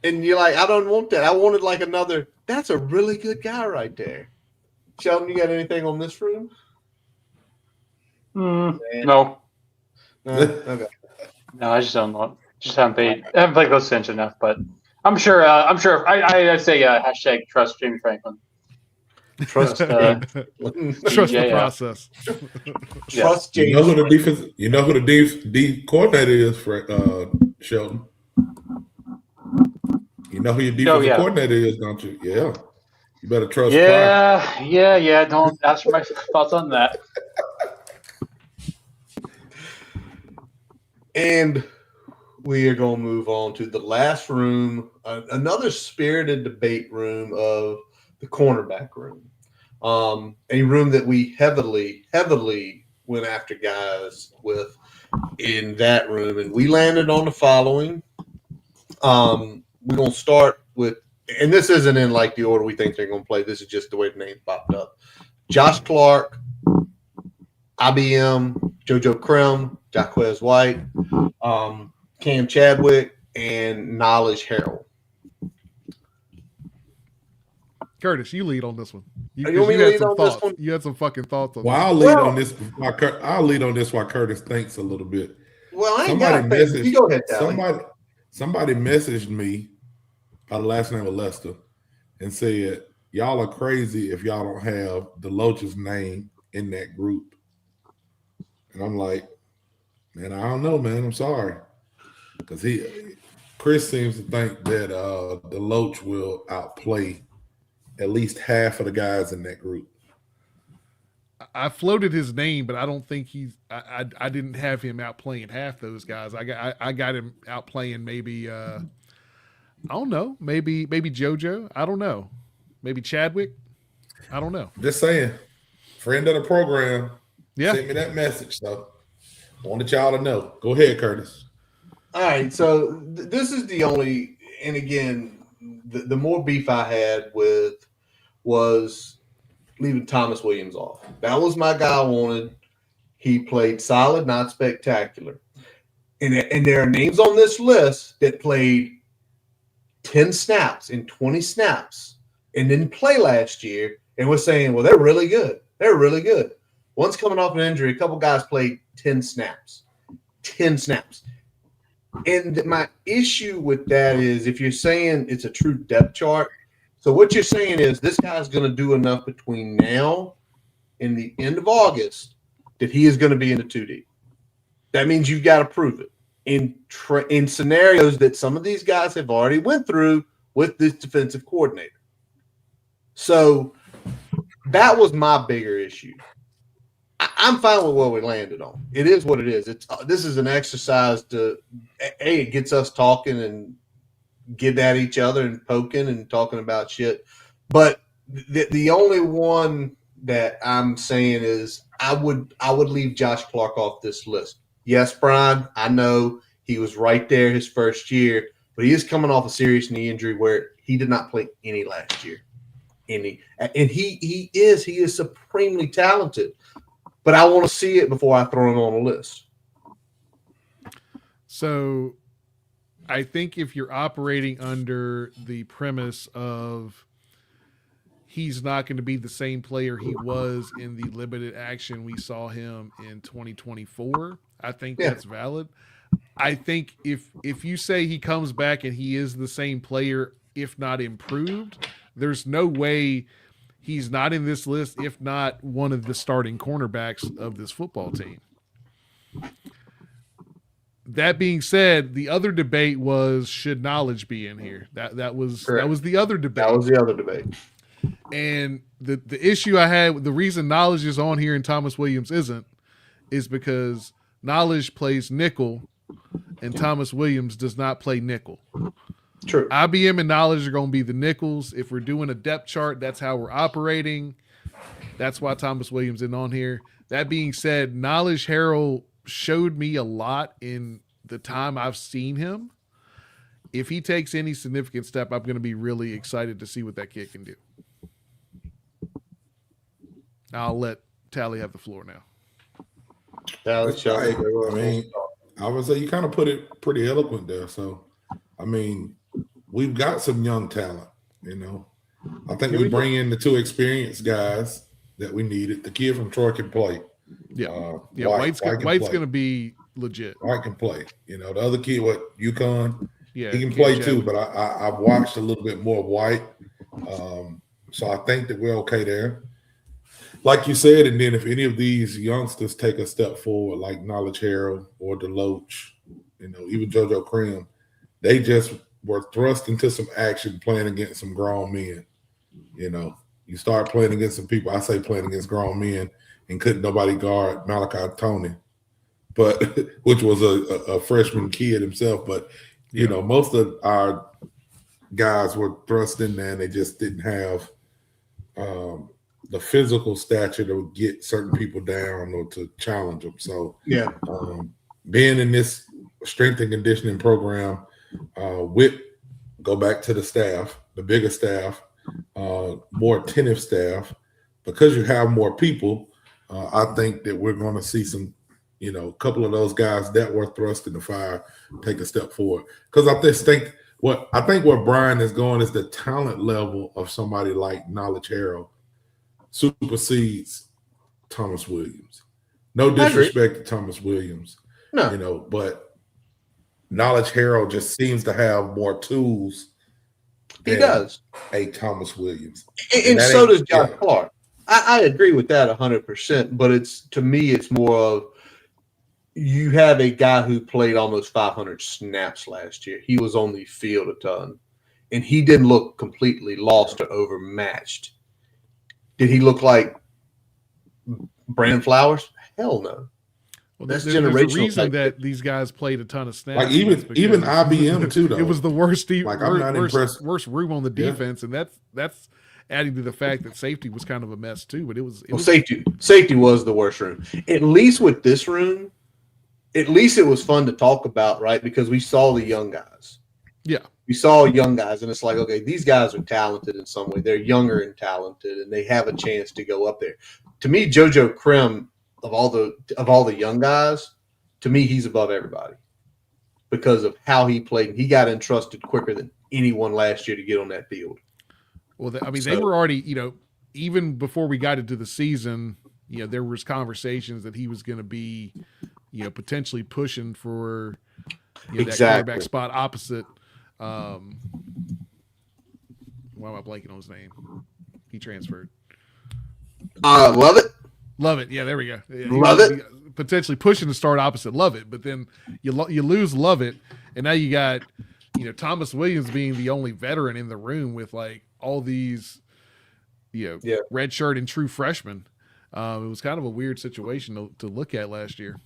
S2: And you're like, I don't want that. I wanted like another. That's a really good guy right there. Sheldon, you got anything on this room?
S5: No.
S2: Okay.
S5: No, I just don't know. Just haven't played those cinch enough, but I'm sure. I say hashtag trust Jamie Franklin.
S2: Trust
S3: trust the process.
S2: Trust Jamie.
S4: You know who the D coordinator is for Sheldon. You know who your defensive coordinator is, don't you? Yeah. You better trust.
S5: Yeah. Don't ask for my thoughts on that.
S2: And we are going to move on to the last room, another spirited debate room of the cornerback room. A room that we heavily went after guys with in that room. And we landed on the following. We're going to start with, and this isn't in like the order we think they're going to play. This is just the way the names popped up. Josh Clark, IBM, JoJo Krim, Jaquez White, Cam Chadwick, and Knowledge Harrell.
S3: Curtis, you lead on this one. You had some fucking thoughts on
S4: this. I'll lead on this. I'll lead on this while Curtis thinks a little bit.
S2: Well, I ain't got to. You go ahead, Tally.
S4: Somebody messaged me by the last name of Lester and said, y'all are crazy if y'all don't have Deloach's name in that group. And I'm like, man, I don't know, man. I'm sorry. Because Chris seems to think that Deloach will outplay at least half of the guys in that group.
S3: I floated his name, but I don't think I didn't have him outplaying half those guys. I got him outplaying maybe I don't know, maybe JoJo. I don't know. Maybe Chadwick. I don't know.
S4: Just saying. Friend of the program.
S3: Yeah.
S4: Send me that message. So I wanted y'all to know. Go ahead, Curtis.
S2: All right. So this is the only, and again, the more beef I had with was leaving Thomas Williams off. That was my guy I wanted. He played solid, not spectacular. And there are names on this list that played 10 snaps and 20 snaps and didn't play last year. And we're saying, well, they're really good. They're really good. One's coming off an injury. A couple guys played 10 snaps. 10 snaps. And my issue with that is if you're saying it's a true depth chart, So what you're saying is this guy's going to do enough between now and the end of August that he is going to be in the 2D. That means you've got to prove it in scenarios that some of these guys have already went through with this defensive coordinator. So that was my bigger issue. I'm fine with what we landed on. It is what it is. This is an exercise it gets us talking and getting at each other and poking and talking about shit. But the only one that I'm saying is I would leave Josh Clark off this list. Yes, Brian, I know he was right there his first year, but he is coming off a serious knee injury where he did not play any last year. And he is supremely talented. But I want to see it before I throw him on a list.
S3: So I think if you're operating under the premise of he's not going to be the same player he was in the limited action we saw him in 2024, I think that's valid. I think if you say he comes back and he is the same player, if not improved, there's no way he's not in this list, if not one of the starting cornerbacks of this football team. That being said, the other debate was, should Knowledge be in here? That was the other debate.
S2: That was the other debate.
S3: And the issue I had, the reason Knowledge is on here and Thomas Williams isn't, is because Knowledge plays nickel and Thomas Williams does not play nickel.
S2: True.
S3: IBM and Knowledge are going to be the nickels. If we're doing a depth chart, that's how we're operating. That's why Thomas Williams isn't on here. That being said, Knowledge Harrell showed me a lot in the time I've seen him. If he takes any significant step, I'm going to be really excited to see what that kid can do. I'll let Tally have the floor now.
S4: I would say you kind of put it pretty eloquent there. So, I mean, we've got some young talent, you know. I think we bring in the two experienced guys that we needed. The kid from Troy can play.
S3: Yeah, White's going to be legit.
S4: White can play. You know, the other kid, UConn,
S3: yeah,
S4: he can play too. But I've watched a little bit more of White, so I think that we're okay there. Like you said, and then if any of these youngsters take a step forward, like Knowledge Harrell or Deloach, you know, even JoJo Krim, they just were thrust into some action playing against some grown men. You know, you start playing against some people. I say playing against grown men and couldn't nobody guard Malachi Tony, but which was a freshman kid himself. But you know, most of our guys were thrust in there and they just didn't have the physical stature to get certain people down or to challenge them. So being in this strength and conditioning program, go back to the staff, the bigger staff, more attentive staff, because you have more people. I think that we're going to see some, you know, a couple of those guys that were thrust in the fire take a step forward. Because I think where Brian is going is the talent level of somebody like Knowledge Harrell supersedes Thomas Williams. No disrespect to Thomas Williams,
S2: no,
S4: you know, but Knowledge Harrell just seems to have more tools.
S2: He does.
S4: A Thomas Williams,
S2: and so does Josh Clark. I agree with that 100%. But to me, it's more of you have a guy who played almost 500 snaps last year. He was on the field a ton, and he didn't look completely lost or overmatched. Did he look like Brandon Flowers? Hell no.
S3: Well, there's a reason that these guys played a ton of snaps.
S4: Like even IBM too, though.
S3: It was the worst.
S4: I'm not impressed.
S3: Worst room on the defense, and that's adding to the fact that safety was kind of a mess too. But it was
S2: safety was the worst room. At least with this room, at least it was fun to talk about, right? Because we saw the young guys. Yeah. We saw young guys, and it's like, okay, these guys are talented in some way. They're younger and talented, and they have a chance to go up there. To me, JoJo Krim, of all the young guys, to me, he's above everybody because of how he played. He got entrusted quicker than anyone last year to get on that field.
S3: Well, they were already, you know, even before we got into the season, you know, there was conversations that he was going to be, you know, potentially pushing for that quarterback spot opposite. Why Why am I blanking on his name? He transferred.
S2: Love it.
S3: Love it. Yeah, there we go. Yeah,
S2: Love it.
S3: Potentially pushing to start opposite Love it, but then you lose Love it, and now you got Thomas Williams being the only veteran in the room with like all these red shirt and true freshmen. It was kind of a weird situation to look at last year.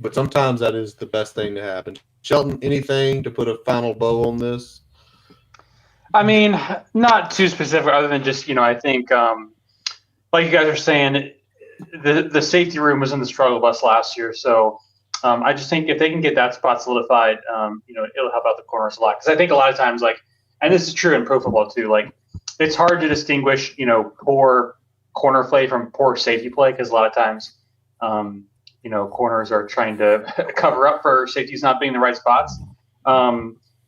S2: But sometimes that is the best thing to happen. Shelton, anything to put a final bow on this?
S5: I mean, not too specific, other than just I think, like you guys are saying, the safety room was in the struggle bus last year. So I just think if they can get that spot solidified, it'll help out the corners a lot. Because I think a lot of times, and this is true in pro football too, it's hard to distinguish, poor corner play from poor safety play, because a lot of times, corners are trying to cover up for safeties not being in the right spots.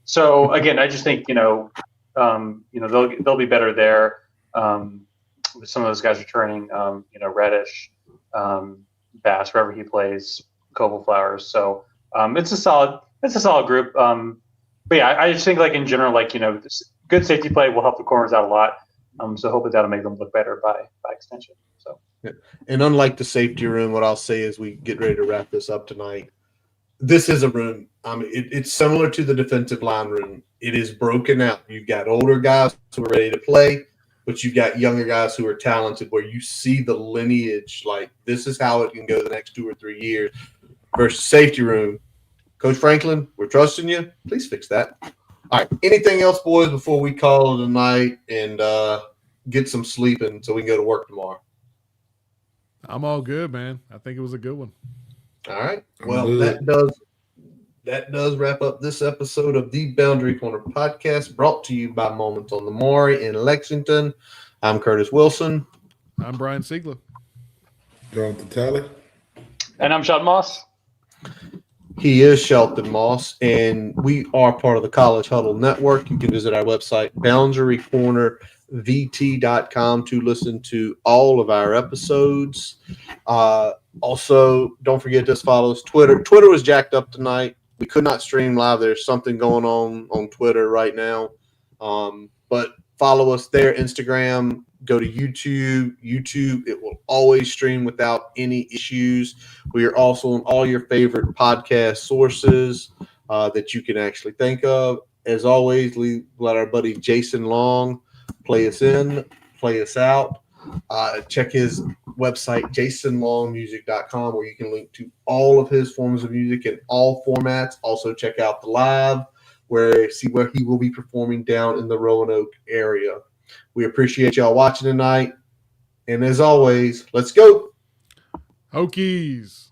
S5: So again, I just think they'll be better there. With some of those guys returning, Reddish, Bass, wherever he plays, Cobble Flowers. So it's a solid group. But yeah, I just think in general, good safety play will help the corners out a lot. So hopefully that'll make them look better by extension. So.
S2: Yeah. And unlike the safety room, what I'll say as we get ready to wrap this up tonight, this is a room. It's similar to the defensive line room. It is broken out. You've got older guys who are ready to play, but you've got younger guys who are talented, where you see the lineage. This is how it can go the next 2 or 3 years. Versus safety room, Coach Franklin, we're trusting you. Please fix that. All right. Anything else, boys, before we call it a night and get some sleeping so we can go to work tomorrow?
S3: I'm all good, man. I think it was a good one.
S2: All right. Well, that does wrap up this episode of the Boundary Corner podcast, brought to you by Moments on the Maury in Lexington. I'm Curtis Wilson.
S3: I'm Brian Siegler.
S4: Jonathan Talley.
S5: And I'm Sean Moss.
S2: He is Shelton Moss, and we are part of the College Huddle Network. You can visit our website, boundarycornervt.com, to listen to all of our episodes. Also, don't forget to follow us Twitter. Twitter was jacked up tonight. We could not stream live. There's something going on Twitter right now. But follow us there. Instagram, go to YouTube. YouTube, it will always stream without any issues. We are also on all your favorite podcast sources that you can actually think of. As always, let our buddy Jason Long play us in, play us out. Check his website, jasonlongmusic.com, where you can link to all of his forms of music in all formats. Also check out the live, where he will be performing down in the Roanoke area. We appreciate y'all watching tonight. And as always, let's go.
S3: Hokies.